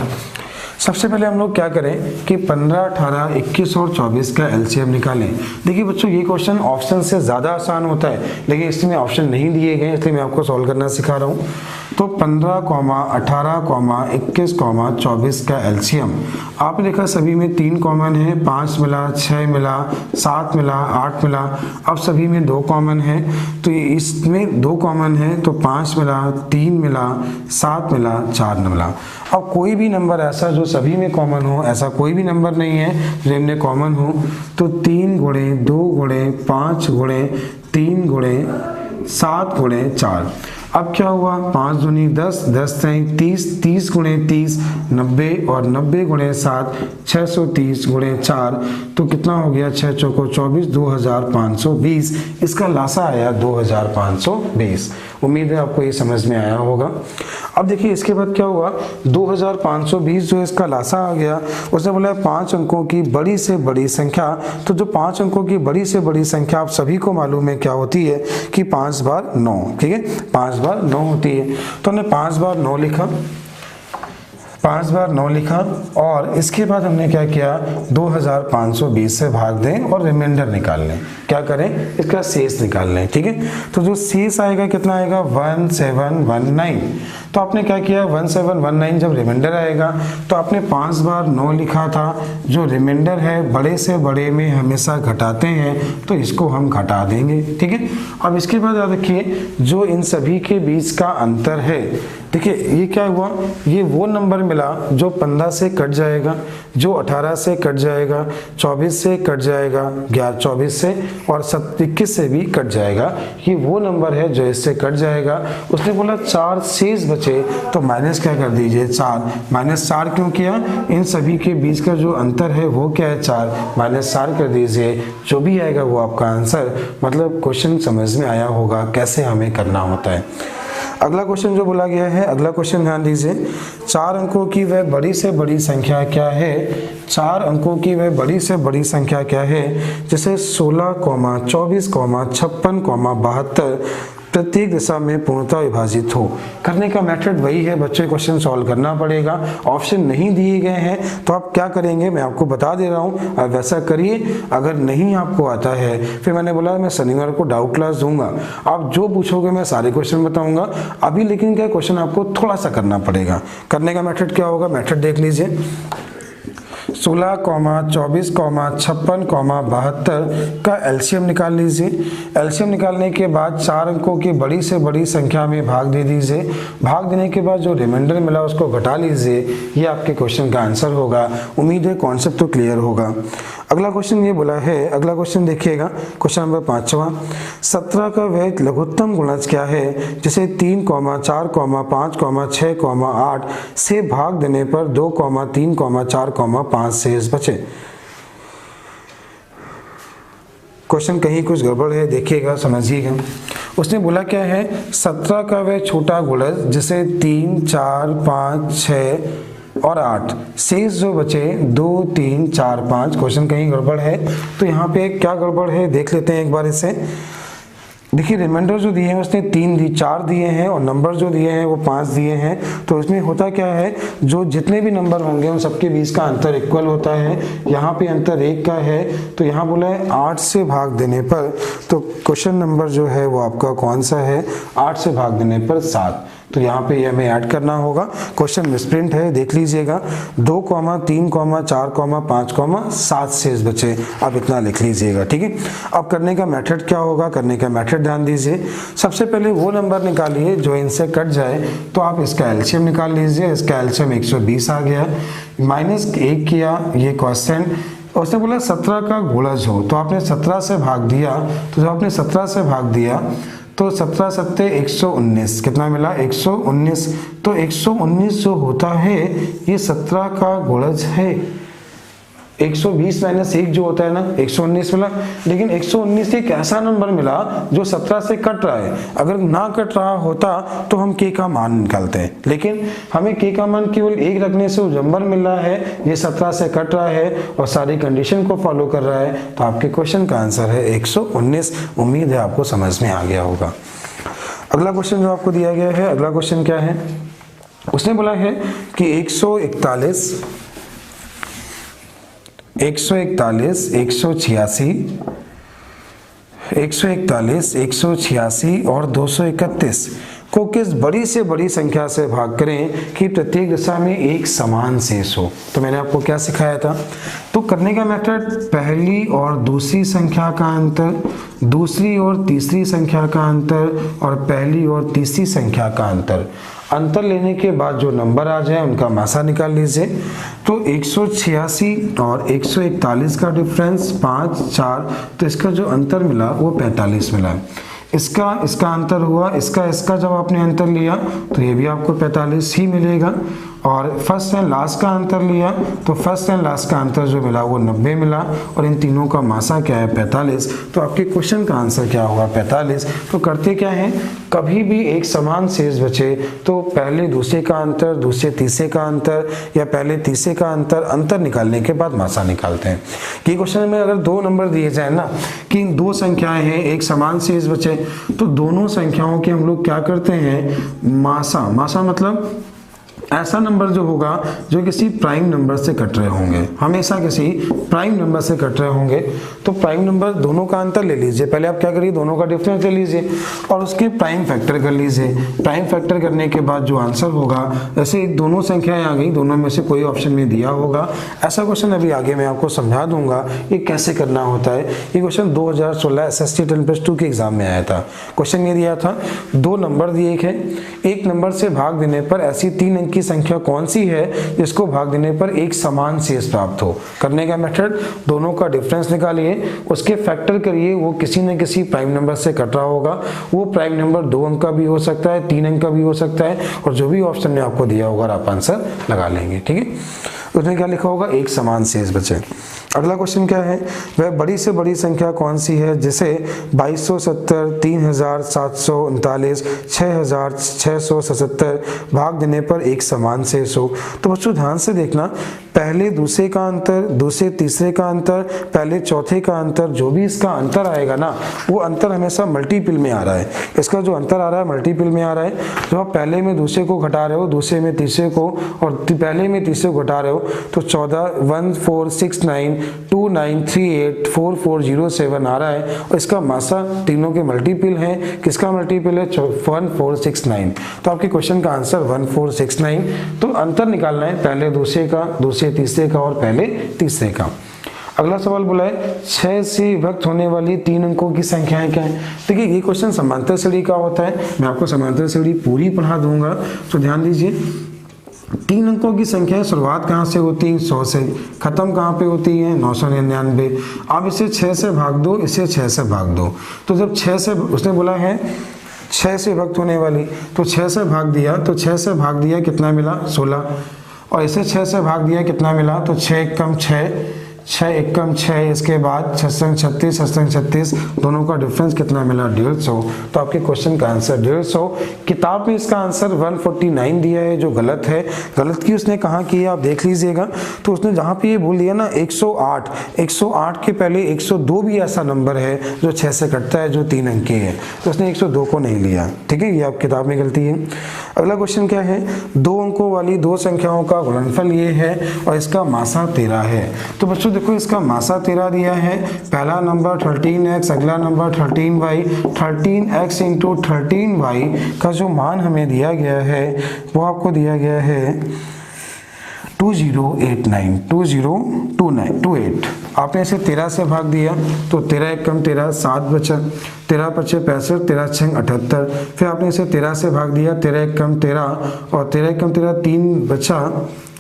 सबसे पहले हम लोग क्या करें कि 15, 18, 21 और 24 का एलसीएम निकालें। देखिए बच्चों ये क्वेश्चन ऑप्शन से ज़्यादा आसान होता है, लेकिन इसमें ऑप्शन नहीं दिए गए इसलिए मैं आपको सॉल्व करना सिखा रहा हूँ। तो 15, 18, 21, 24 का एलसीएम आपने देखा सभी में 3 कॉमन है, 5 मिला, 6 मिला, 7 मिला, 8 मिला। अब सभी में 2 कॉमन है, तो इसमें 2 कॉमन है तो 5 मिला, 3 मिला, 7 मिला, 4 मिला। अब कोई भी नंबर ऐसा जो सभी में कॉमन हो, ऐसा कोई भी नंबर नहीं है जो इनमें कॉमन हो। तो 3 गुणे 2 गुणे 5 गुणे 3 गुणे 7 गुणे 4। अब क्या हुआ, 5 दूनी 10, 10 3 30, 30 गुणे 30 90 और 90 गुणे 7 630 गुणे 4, तो कितना हो गया, 6 चौको 24, 2520। इसका लासा आया 2520। उम्मीद है आपको ये समझ में आया होगा। अब देखिए इसके बाद क्या हुआ, 2520 जो इसका लासा आ गया, उसने बोला 5 अंकों की बड़ी से बड़ी संख्या। तो जो 5 अंकों की बड़ी से बड़ी संख्या आप सभी को मालूम है क्या होती है कि 5 बार 9, ठीक है, 5 बार 9 होती है। तो हमने 5 बार 9 लिखा, 5 बार 9 लिखा और इसके बाद हमने क्या किया, 2520 से भाग दें और रिमाइंडर निकाल लें। क्या करें, इसका शेष निकाल लें, ठीक है। तो जो शेष आएगा कितना आएगा, 1719। तो आपने क्या किया, 1719 जब रिमाइंडर आएगा तो आपने 5 बार 9 लिखा था, जो रिमाइंडर है बड़े से बड़े में हमेशा घटाते हैं, तो इसको हम घटा देंगे, ठीक है। अब इसके बाद याद रखिए जो इन सभी के बीच का अंतर है, देखिए ये क्या हुआ, ये वो नंबर मिला जो 15 से कट जाएगा, जो 18 से कट जाएगा, 24 से कट जाएगा, 24 से और 21 से भी कट जाएगा। ये वो नंबर है जो इससे कट जाएगा। उसने बोला 4 शेष बचे, तो माइनस क्या कर दीजिए, 4। माइनस 4 क्यों किया, इन सभी के बीच का जो अंतर है वो क्या है, 4, माइनस 4 कर दीजिए। जो भी आएगा वो आपका आंसर। मतलब क्वेश्चन समझ में आया होगा कैसे हमें करना होता है। अगला क्वेश्चन जो बोला गया है, अगला क्वेश्चन ध्यान दीजिए, 4 अंकों की वह बड़ी से बड़ी संख्या क्या है। 4 अंकों की वह बड़ी से बड़ी संख्या क्या है, जैसे 16, 24, 56, 72 प्रत्येक दिशा में पूर्णतः विभाजित हो। करने का मेथड वही है बच्चे, क्वेश्चन सॉल्व करना पड़ेगा। ऑप्शन नहीं दिए गए हैं तो आप क्या करेंगे मैं आपको बता दे रहा हूँ, आप वैसा करिए। अगर नहीं आपको आता है, फिर मैंने बोला मैं शनिवार को डाउट क्लास दूंगा, आप जो पूछोगे मैं सारे क्वेश्चन बताऊंगा। अभी लेकिन क्या क्वेश्चन आपको थोड़ा सा करना पड़ेगा। करने का मेथड क्या होगा, मेथड देख लीजिए। 16, 24, 56, 72 का एलसीएम निकाल लीजिए। एलसीएम निकालने के बाद 4 अंकों की बड़ी से बड़ी संख्या में भाग दे दीजिए। भाग देने के बाद जो रिमाइंडर मिला उसको घटा लीजिए। ये आपके क्वेश्चन का आंसर होगा। उम्मीद है कॉन्सेप्ट तो क्लियर होगा। अगला क्वेश्चन ये बोला है, अगला क्वेश्चन देखिएगा, क्वेश्चन नंबर 5वां, 17 का वह लघुत्तम गुणज क्या है, जिसे 3, 4, 5, 6, 8 से भाग देने पर 2, 3, 4, 5 शेष बचे। क्वेश्चन कहीं कुछ गड़बड़ है, देखिएगा समझिएगा। उसने बोला क्या है, 17 का वह छोटा गुणज जिसे 3, 4, 5, 6 और 8 शेष जो बचे 2, 3, 4, 5। क्वेश्चन कहीं गड़बड़ है, तो यहाँ पे क्या गड़बड़ है देख लेते हैं एक बार इसे। देखिए रिमाइंडर जो दिए हैं उसने 4 दिए हैं और नंबर जो दिए हैं वो 5 दिए हैं। तो इसमें होता क्या है, जो जितने भी नंबर होंगे उन सबके बीच का अंतर इक्वल होता है। यहाँ पे अंतर 1 का है, तो यहाँ बोला है 8 से भाग देने पर, तो क्वेश्चन नंबर जो है वो आपका कौन सा है, 8 से भाग देने पर 7। तो यहाँ पे ये हमें ऐड करना होगा। क्वेश्चन मिसप्रिंट है, देख लीजिएगा। 2, 3, 4, 5, 7 शेष बचे। अब इतना लिख लीजिएगा, ठीक है। अब करने का मेथड क्या होगा, करने का मेथड ध्यान दीजिए। सबसे पहले वो नंबर निकालिए जो इनसे कट जाए, तो आप इसका एलसीएम निकाल लीजिए। इसका एलसीएम 120 आ गया, माइनस 1 किया, ये क्वेश्चन। उसने बोला 17 का गुणज हो, तो आपने 17 से भाग दिया। तो जब आपने 17 से भाग दिया तो 17 सत्ते 119, कितना मिला 119। तो 119 जो होता है ये 17 का गुणज है। 120 माइनस 1 जो होता है ना, 119 मिला। लेकिन 119 एक ऐसा नंबर मिला जो 17 से कट रहा है। अगर ना कट रहा होता तो हम के का मान निकालते हैं, लेकिन हमें के का मान केवल 1 रखने से नंबर मिल रहा है, ये 17 से कट रहा है और सारी कंडीशन को फॉलो कर रहा है। तो आपके क्वेश्चन का आंसर है 119। उम्मीद है आपको समझ में आ गया होगा। अगला क्वेश्चन जो आपको दिया गया है, अगला क्वेश्चन क्या है, उसने बोला है कि 141, 141, 186 और 231 को किस बड़ी से बड़ी संख्या से भाग करें कि प्रत्येक दिशा में एक समान शेष हो। तो मैंने आपको क्या सिखाया था, तो करने का मेथड पहली और दूसरी संख्या का अंतर, दूसरी और तीसरी संख्या का अंतर और पहली और तीसरी संख्या का अंतर लेने के बाद जो नंबर आ जाए उनका मासा निकाल लीजिए। तो 186 और 141 का डिफरेंस 5, 4, तो इसका जो अंतर मिला वो 45 मिला। इसका अंतर हुआ, इसका जब आपने अंतर लिया तो ये भी आपको 45 ही मिलेगा, और फर्स्ट एंड लास्ट का अंतर लिया तो फर्स्ट एंड लास्ट का अंतर जो मिला वो 90 मिला, और इन तीनों का मासा क्या है 45। तो आपके क्वेश्चन का आंसर क्या होगा 45। तो करते क्या है, कभी भी एक समान शेष बचे तो पहले दूसरे का अंतर, दूसरे तीसरे का अंतर, या पहले तीसरे का अंतर निकालने के बाद मासा निकालते हैं। ये क्वेश्चन में अगर दो नंबर दिए जाए ना कि दो संख्याएं हैं, एक समान शेष बचे, तो दोनों संख्याओं के हम लोग क्या करते हैं, मासा मतलब ऐसा नंबर जो होगा जो किसी प्राइम नंबर से कट रहे होंगे, हमेशा किसी प्राइम नंबर से कट रहे होंगे। तो प्राइम नंबर दोनों का अंतर ले लीजिए, पहले आप क्या करिए, दोनों का डिफरेंस ले लीजिए और उसके प्राइम फैक्टर कर लीजिए। प्राइम फैक्टर करने के बाद जो आंसर होगा, जैसे दोनों संख्याएं आ गई, दोनों में से कोई ऑप्शन में दिया होगा, ऐसा क्वेश्चन अभी आगे मैं आपको समझा दूंगा ये कैसे करना होता है। ये क्वेश्चन 2016 SST 10+2 के एग्जाम में आया था। क्वेश्चन ये दिया था, दो नंबर दिए हैं, एक नंबर से भाग देने पर ऐसी 3 अंक की संख्या कौन सी है जिसको भाग देने पर एक समान शेष प्राप्त हो। करने का मेथड, दोनों का डिफरेंस निकालिए, उसके फैक्टर करिए, वो किसी न किसी प्राइम नंबर से कट रहा होगा। वो प्राइम नंबर 2 अंक का भी हो सकता है, 3 अंक का भी हो सकता है, और जो भी ऑप्शन में आपको दिया होगा आप आंसर लगा लेंगे। ठीक है, उसमें क्या लिखा होगा, एक समान शेष बचे। अगला क्वेश्चन क्या है, वह बड़ी से बड़ी संख्या कौन सी है जिसे 2270, 3739, 6677 भाग देने पर एक समान शेष हो। तो बच्चों ध्यान से देखना, पहले दूसरे का अंतर, दूसरे तीसरे का अंतर, पहले चौथे का अंतर, जो भी इसका अंतर आएगा ना वो अंतर हमेशा मल्टीपल में आ रहा है। इसका जो अंतर आ रहा है मल्टीपल में आ रहा है। जब आप पहले में दूसरे को घटा रहे हो, दूसरे में तीसरे को, और पहले में तीसरे को घटा रहे हो, तो 14 1469 2938 4407 आ रहा है, और इसका मासा तीनों के मल्टीपल है। किसका मल्टीपल है, 1469। तो आपके क्वेश्चन का आंसर 1469। तो अंतर निकालना है पहले दूसरे का, दूसरे तीसरे का, और पहले तीसरे का। अगला सवाल बोला है 6 से विभक्त होने वाली 3 अंकों की संख्याएं क्या है। देखिए ये क्वेश्चन समांतर श्रेणी का होता है, मैं आपको समांतर श्रेणी पूरी पढ़ा दूंगा, तो ध्यान दीजिए। 3 अंकों की संख्या शुरुआत कहाँ से होती है, 100 से, खत्म कहाँ पे होती है, 999। अब इसे 6 से भाग दो, इसे 6 से भाग दो। तो जब 6 से, उसने बोला है 6 से विभक्त होने वाली, तो 6 से भाग दिया, तो 6 से भाग दिया कितना मिला, 16, और इसे 6 से भाग दिया कितना मिला, तो 6 एकम 6, 6 एकम 6, इसके बाद 6 संग 36, 6 संग 36, दोनों का डिफरेंस कितना मिला, 150। तो आपके क्वेश्चन का आंसर 150। किताब में इसका आंसर 149 दिया है, जो गलत है। गलत की उसने कहाँ की है आप देख लीजिएगा। तो उसने जहाँ पे ये बोल दिया ना 108, 108 के पहले 102 भी ऐसा नंबर है जो 6 से कटता है, जो 3 अंक की है, तो उसने 102 को नहीं लिया। ठीक है, ये आप किताब में गलती है। अगला क्वेश्चन क्या है, 2 अंकों वाली 2 संख्याओं का गुणनफल ये है और इसका मासा 13 है। तो बच्चों देखो इसका मासा 13 दिया है, पहला नंबर 13x, अगला number 13y, 13x into 13y का जो मान हमें दिया गया है वो आपको दिया गया है 2089, 202928। आपने इसे 13 से भाग दिया तो 13 एकम 13, 7 बचा, 13 पचे 65, 13 छंग 78। फिर आपने इसे 13 से भाग दिया, 13 एकम 13, और 13 एकम 13 3 बचा।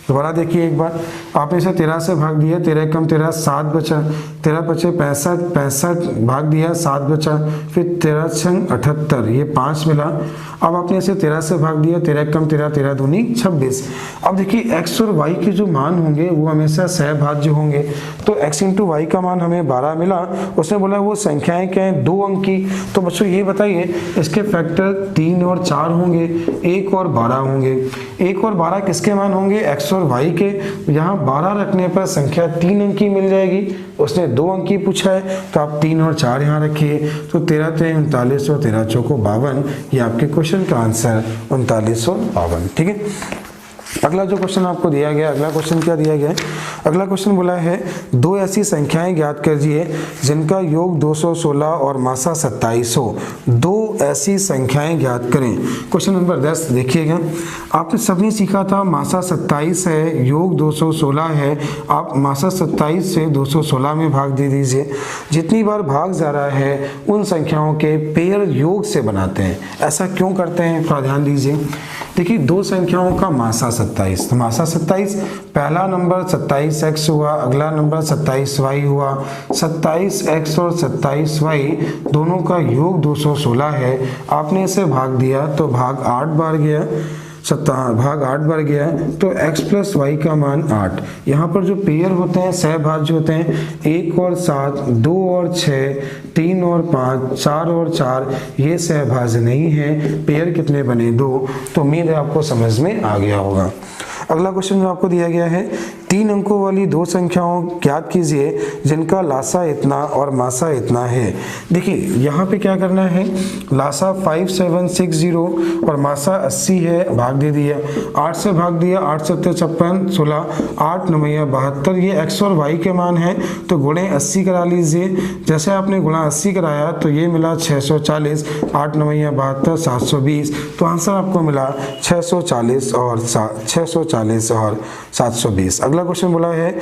दोबारा देखिए एक बार, आपने इसे 13 से भाग दिया, 13 एकम 13, 7 बचा, 13 पचे 65, 65 भाग दिया, 7 बचा, फिर 13 छंग 78, ये 5 मिला। अब आपने इसे 13 से भाग दिया, 13 एकम 13, 13 दूनी 26। अब देखिए x और y के जो मान होंगे वो हमेशा सहभाज्य होंगे। तो x इंटू वाई का मान हमें 12 मिला। उसने बोला वो संख्याएं क्या हैं, 2 अंक की। तो बच्चों ये बताइए इसके फैक्टर 3 और 4 होंगे, 1 और 12 होंगे। 1 और 12 किसके मान होंगे, x और y के। यहाँ 12 रखने पर संख्या 3 अंक की मिल जाएगी। उसने 2 अंक की पूछा है तो आप 3 और 4 यहाँ रखिए। तो 13 3 39 और 13 चौको 52, ये आपके क्वेश्चन का आंसर 3952। ठीक है, अगला जो क्वेश्चन आपको दिया गया, अगला क्वेश्चन क्या दिया गया है, अगला क्वेश्चन बोला है 2 ऐसी संख्याएं ज्ञात कीजिए जिनका योग 216 और मासा 27 हो। 2 ऐसी संख्याएं ज्ञात करें। क्वेश्चन नंबर 10 देखिएगा, आपने सबने सीखा था मासा 27 है, योग 216 है। आप मासा 27 से 216 में भाग दे दीजिए। जितनी बार भाग जा रहा है उन संख्याओं के पेयर योग से बनाते हैं। ऐसा क्यों करते हैं, थोड़ा ध्यान दीजिए। देखिए 2 संख्याओं का मासा 27। तो मासा 27, पहला नंबर 27x हुआ, अगला नंबर 27y हुआ। 27x और 27y दोनों का योग 216 है। आपने इसे भाग दिया तो भाग 8 बार गया, भाग 8 बार गया, तो x प्लस वाई का मान 8। यहाँ पर जो पेयर होते हैं, सहभाज्य होते हैं, 1 और 7, 2 और 6, 3 और 5, 4 और 4, ये सहभाज्य नहीं है। पेयर कितने बने? 2। तो उम्मीद है आपको समझ में आ गया होगा। अगला क्वेश्चन जो आपको दिया गया है, 3 अंकों वाली दो संख्याओं ज्ञात कीजिए जिनका लासा इतना और मासा इतना है। देखिए यहाँ पे क्या करना है, लासा 5760 और मासा 80 है, भाग दे दिया, 8 से भाग दिया, 8 7 56, 16, 8 9 72, ये x और y के मान है, तो गुणे 80 करा लीजिए। जैसे आपने गुणा 80 कराया तो ये मिला 640, 8 9 72, 720, तो आंसर आपको मिला 640 और 720। अगला क्वेश्चन बोला है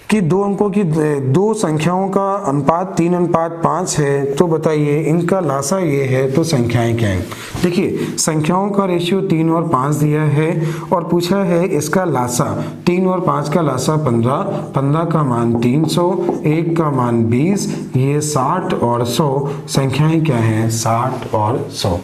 कि दो अंकों की दो संख्याओं का अनुपात 3:5 है, तो बताइए इनका लासा ये है, तो संख्याएं क्या हैं। देखिए संख्याओं का रेशियो 3 और 5 दिया है और पूछा है इसका लासा। 3 और 5 का लासा 15, 15 का मान 300, 1 का मान 20, ये 60 और 100, संख्याएं क्या हैं, 60 और 100।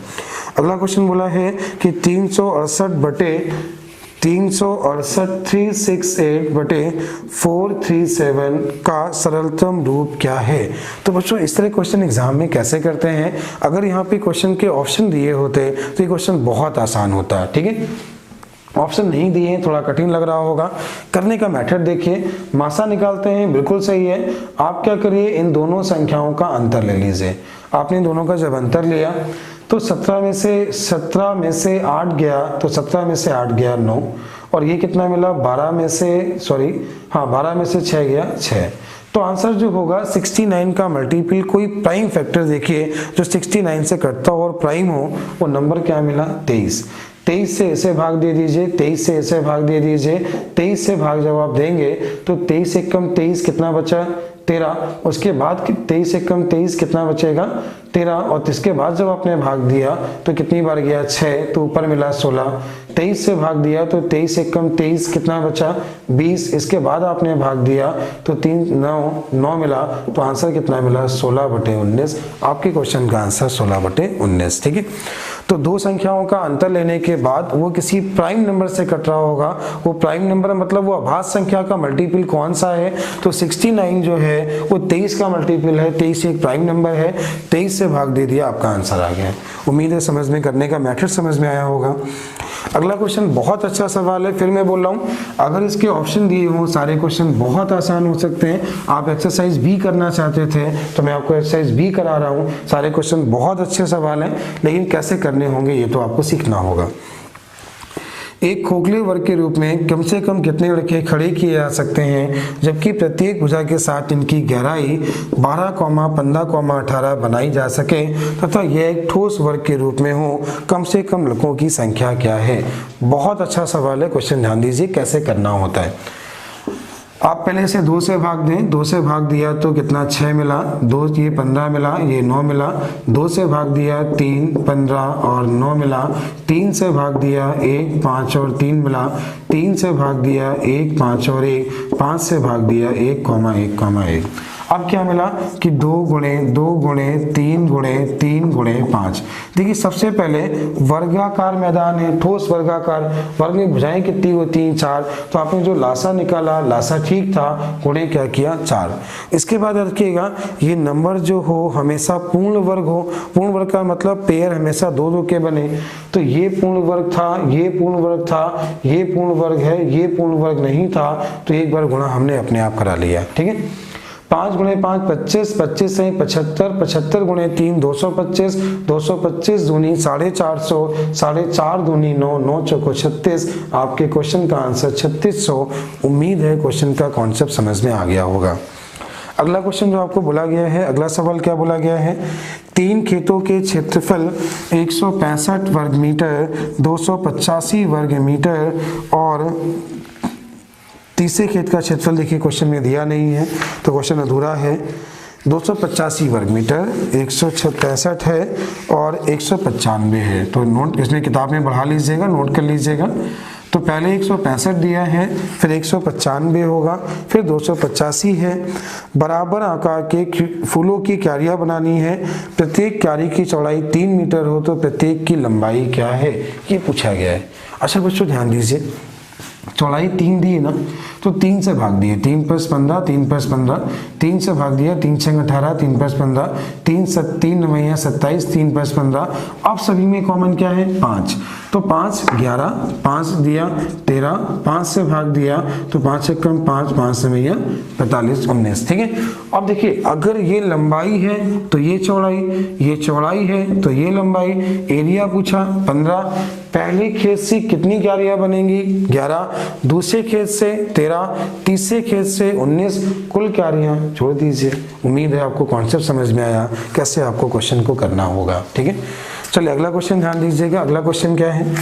अगला क्वेश्चन बोला है कि 368/437 का सरलतम रूप क्या है। तो बच्चों इस तरह क्वेश्चन एग्जाम में कैसे करते हैं, अगर यहाँ पे क्वेश्चन के ऑप्शन दिए होते तो ये क्वेश्चन बहुत आसान होता है। ठीक है, ऑप्शन नहीं दिए हैं, थोड़ा कठिन लग रहा होगा। करने का मेथड देखिए, मासा निकालते हैं, बिल्कुल सही है। आप क्या करिए, इन दोनों संख्याओं का अंतर ले लीजिए। आपने दोनों का जब अंतर लिया तो 17 में से 8 गया, तो 17 में से 8 गया 9, और ये कितना मिला, 12 में से 6 गया 6। तो आंसर जो होगा 69 का मल्टीपल, कोई प्राइम फैक्टर देखिए जो 69 से कटता हो और प्राइम हो, वो नंबर क्या मिला, 23। 23 से इसे भाग दे दीजिए, 23 से इसे भाग दे दीजिए, 23 से भाग जब आप देंगे तो 23 से कम 23 कितना बचा, 13। उसके बाद 23 से कम 23 कितना बचेगा, 13, और इसके बाद जब आपने भाग दिया तो कितनी बार गया, 6, तो ऊपर मिला 16। 23 से भाग दिया तो 23 से कम 23 कितना बचा, 20। इसके बाद आपने भाग दिया तो 9 मिला, तो आंसर कितना मिला, 16/19। आपके क्वेश्चन का आंसर 16/19। ठीक है, तो दो संख्याओं का अंतर लेने के बाद वो किसी प्राइम नंबर से कट रहा होगा। वो प्राइम नंबर मतलब वो अभाज्य संख्या का मल्टीपल कौन सा है, तो 69 जो है वो 23 का मल्टीपल है। 23 एक प्राइम नंबर है, 23 से भाग दे दिया, आपका आंसर आ गया। उम्मीद है समझ में, करने का मेथड समझ में आया होगा। अगला क्वेश्चन बहुत अच्छा सवाल है, फिर मैं बोल रहा हूँ अगर इसके ऑप्शन दिए हों सारे क्वेश्चन बहुत आसान हो सकते हैं। आप एक्सरसाइज भी करना चाहते थे तो मैं आपको एक्सरसाइज भी करा रहा हूँ। सारे क्वेश्चन बहुत अच्छे सवाल हैं, लेकिन कैसे करने होंगे ये तो आपको सीखना होगा। एक खोखले वर्ग के रूप में कम से कम कितने लड़के खड़े किए जा सकते हैं, जबकि प्रत्येक भुजा के साथ इनकी गहराई 12, 15, 18 बनाई जा सके तथा यह एक ठोस वर्ग के रूप में हो, कम से कम लड़कों की संख्या क्या है। बहुत अच्छा सवाल है, क्वेश्चन ध्यान दीजिए कैसे करना होता है। आप पहले से 2 से भाग दें, 2 से भाग दिया तो कितना, 6 मिला, 2 ये 15 मिला, ये 9 मिला, 2 से भाग दिया 3, 15 और 9 मिला, 3 से भाग दिया 1, 5 और 3 मिला, 3 से भाग दिया 1, 5 और 1, 5 से भाग दिया 1,1,1। अब क्या मिला कि 2 गुणे 3 गुणे 5। देखिए सबसे पहले वर्गाकार मैदान है, ठोस वर्गाकार, वर्ग में भुजाएं कितनी होती हैं, 4। तो आपने जो लासा निकाला, लासा ठीक था, गुणे क्या किया, 4। इसके बाद रखिएगा ये नंबर जो हो हमेशा पूर्ण वर्ग हो। पूर्ण वर्ग का मतलब पेयर हमेशा 2 के बने। तो ये पूर्ण वर्ग था, ये पूर्ण वर्ग था, ये पूर्ण वर्ग है, ये पूर्ण वर्ग नहीं था, तो एक बार गुणा हमने अपने आप करा लिया। ठीक है, 5 गुणे 5 25, 25 से 75, 75 गुणे 3 225, 225 दूनी 450, 4.5 दूनी 9, 9 चौको 36। आपके क्वेश्चन का आंसर 3600। उम्मीद है क्वेश्चन का कॉन्सेप्ट समझ में आ गया होगा। अगला क्वेश्चन जो आपको बोला गया है, अगला सवाल क्या बोला गया है, 3 खेतों के क्षेत्रफल 165 वर्ग मीटर, 285 वर्ग मीटर और तीसरे खेत का क्षेत्रफल देखिए क्वेश्चन में दिया नहीं है तो क्वेश्चन अधूरा है। 285 वर्ग मीटर, 165 है और 195 है। तो नोट इसमें किताब में बढ़ा लीजिएगा, नोट कर लीजिएगा। तो पहले 165 दिया है, फिर 195 होगा, फिर 285 है। बराबर आकार के फूलों की क्यारियां बनानी है, प्रत्येक क्यारी की चौड़ाई 3 मीटर हो तो प्रत्येक की लंबाई क्या है, ये पूछा गया है। अच्छा बच्चों ध्यान दीजिए, चौड़ाई 3 दी है ना, तो 3 से भाग दिए, 3 + 15, 3 + 15, 3 से भाग दिया, 3 × 6 = 18, 3 + 15, 3 9 27, 3 + 15। अब सभी में कॉमन क्या है, 5, तो 5 11, 5 दिया 13, 5 से भाग दिया तो 5 × 1 = 5, 5 से 45 19, ठीक है। अब देखिए अगर ये लंबाई है तो ये चौड़ाई है तो ये लंबाई, एरिया पूछा 15, पहले खेत से कितनी क्यारियां बनेंगी 11, दूसरे खेत से 13, तीसरे खेत से 19, कुल क्यारियां जोड़ दीजिए। उम्मीद है आपको कॉन्सेप्ट समझ में आया कैसे आपको क्वेश्चन को करना होगा, ठीक है। चलिए अगला क्वेश्चन ध्यान दीजिएगा। अगला क्वेश्चन क्या है,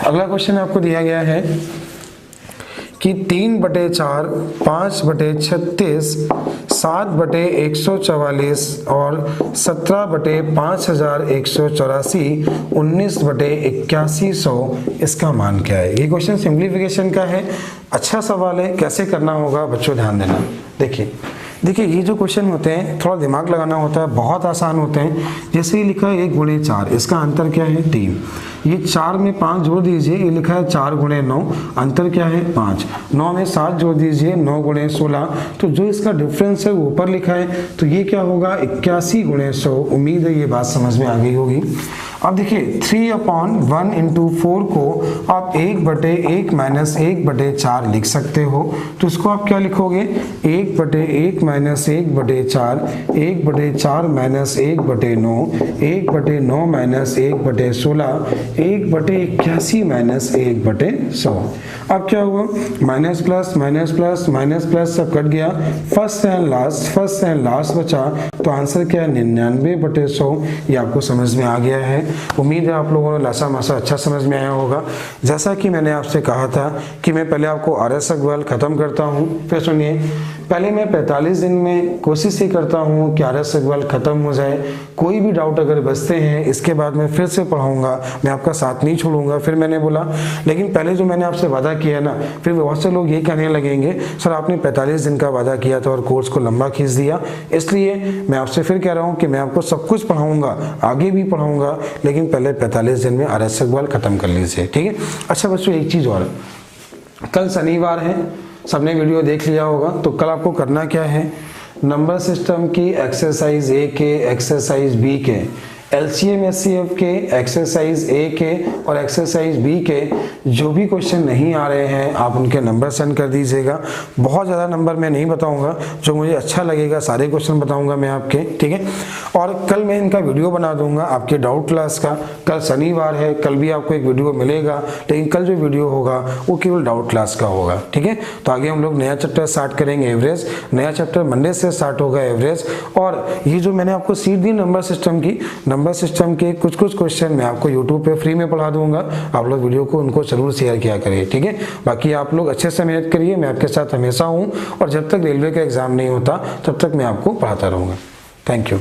अगला क्वेश्चन आपको दिया गया है कि 3/4, 5/36, 7/144 और 17/5184, 19/8100 इसका मान क्या है। ये क्वेश्चन सिंप्लीफिकेशन का है, अच्छा सवाल है, कैसे करना होगा बच्चों ध्यान देना। देखिए ये जो क्वेश्चन होते हैं थोड़ा दिमाग लगाना होता है, बहुत आसान होते हैं। जैसे ही लिखा है 1 × 4, इसका अंतर क्या है 3, ये 4 में 5 जोड़ दीजिए, ये लिखा है 4 × 9, अंतर क्या है 5, 9 में 7 जोड़ दीजिए 9 × 16, तो जो इसका डिफरेंस है वो ऊपर लिखा है, तो ये क्या होगा 81 × 100। उम्मीद है ये बात समझ में आ गई होगी। अब देखिए 3/1 × 4 को आप 1/1 - 1/4 लिख सकते हो, तो इसको आप क्या लिखोगे 1/1 - 1/4, 1/4 - 1/9, 1/9 - 1/16, 1/81 - 1/100। अब क्या हुआ minus plus minus plus minus plus सब कट गया, फर्स्ट एंड लास्ट बचा, तो आंसर क्या है 99/100। ये आपको समझ में आ गया है। उम्मीद है आप लोगों ने लासा मासा अच्छा समझ में आया होगा। जैसा कि मैंने आपसे कहा था कि मैं पहले आपको आरएस अग्रवाल खत्म करता हूँ, फिर सुनिए, पहले मैं 45 दिन में कोशिश ही करता हूँ कि आरएस अग्रवाल खत्म हो जाए। कोई भी डाउट अगर बचते हैं इसके बाद मैं फिर से पढ़ाऊंगा, मैं आपका साथ नहीं छोड़ूंगा। फिर मैंने बोला लेकिन पहले जो मैंने आपसे वादा किया ना, फिर बहुत से लोग ये कहने लगेंगे सर आपने 45 दिन का वादा किया था और कोर्स को लंबा खींच दिया। इसलिए मैं आपसे फिर कह रहा हूँ कि मैं आपको सब कुछ पढ़ाऊंगा, आगे भी पढ़ाऊंगा, लेकिन पहले 45 दिन में आरएस अग्रवाल खत्म कर लीजिए, ठीक है। अच्छा बच्चों एक चीज और, कल शनिवार है, सबने वीडियो देख लिया होगा, तो कल आपको करना क्या है, नंबर सिस्टम की एक्सरसाइज ए के, एक्सरसाइज बी के, एलसीएम एचसीएफ के, एक्सरसाइज ए के और एक्सरसाइज बी के जो भी क्वेश्चन नहीं आ रहे हैं आप उनके नंबर सेंड कर दीजिएगा। बहुत ज़्यादा नंबर मैं नहीं बताऊंगा, जो मुझे अच्छा लगेगा सारे क्वेश्चन बताऊंगा मैं आपके, ठीक है। और कल मैं इनका वीडियो बना दूंगा आपके डाउट क्लास का। कल शनिवार है, कल भी आपको एक वीडियो मिलेगा, लेकिन कल जो वीडियो होगा वो केवल डाउट क्लास का होगा, ठीक है। तो आगे हम लोग नया चैप्टर स्टार्ट करेंगे एवरेज, नया चैप्टर मंडे से स्टार्ट होगा एवरेज। और ये जो मैंने आपको सीट दी नंबर सिस्टम की, नंबर सिस्टम के कुछ क्वेश्चन मैं आपको YouTube पे फ्री में पढ़ा दूंगा, आप लोग वीडियो को उनको जरूर शेयर किया करिए, ठीक है। बाकी आप लोग अच्छे से मेहनत करिए, मैं आपके साथ हमेशा हूँ, और जब तक रेलवे का एग्जाम नहीं होता तब तक मैं आपको पढ़ाता रहूँगा। Thank you.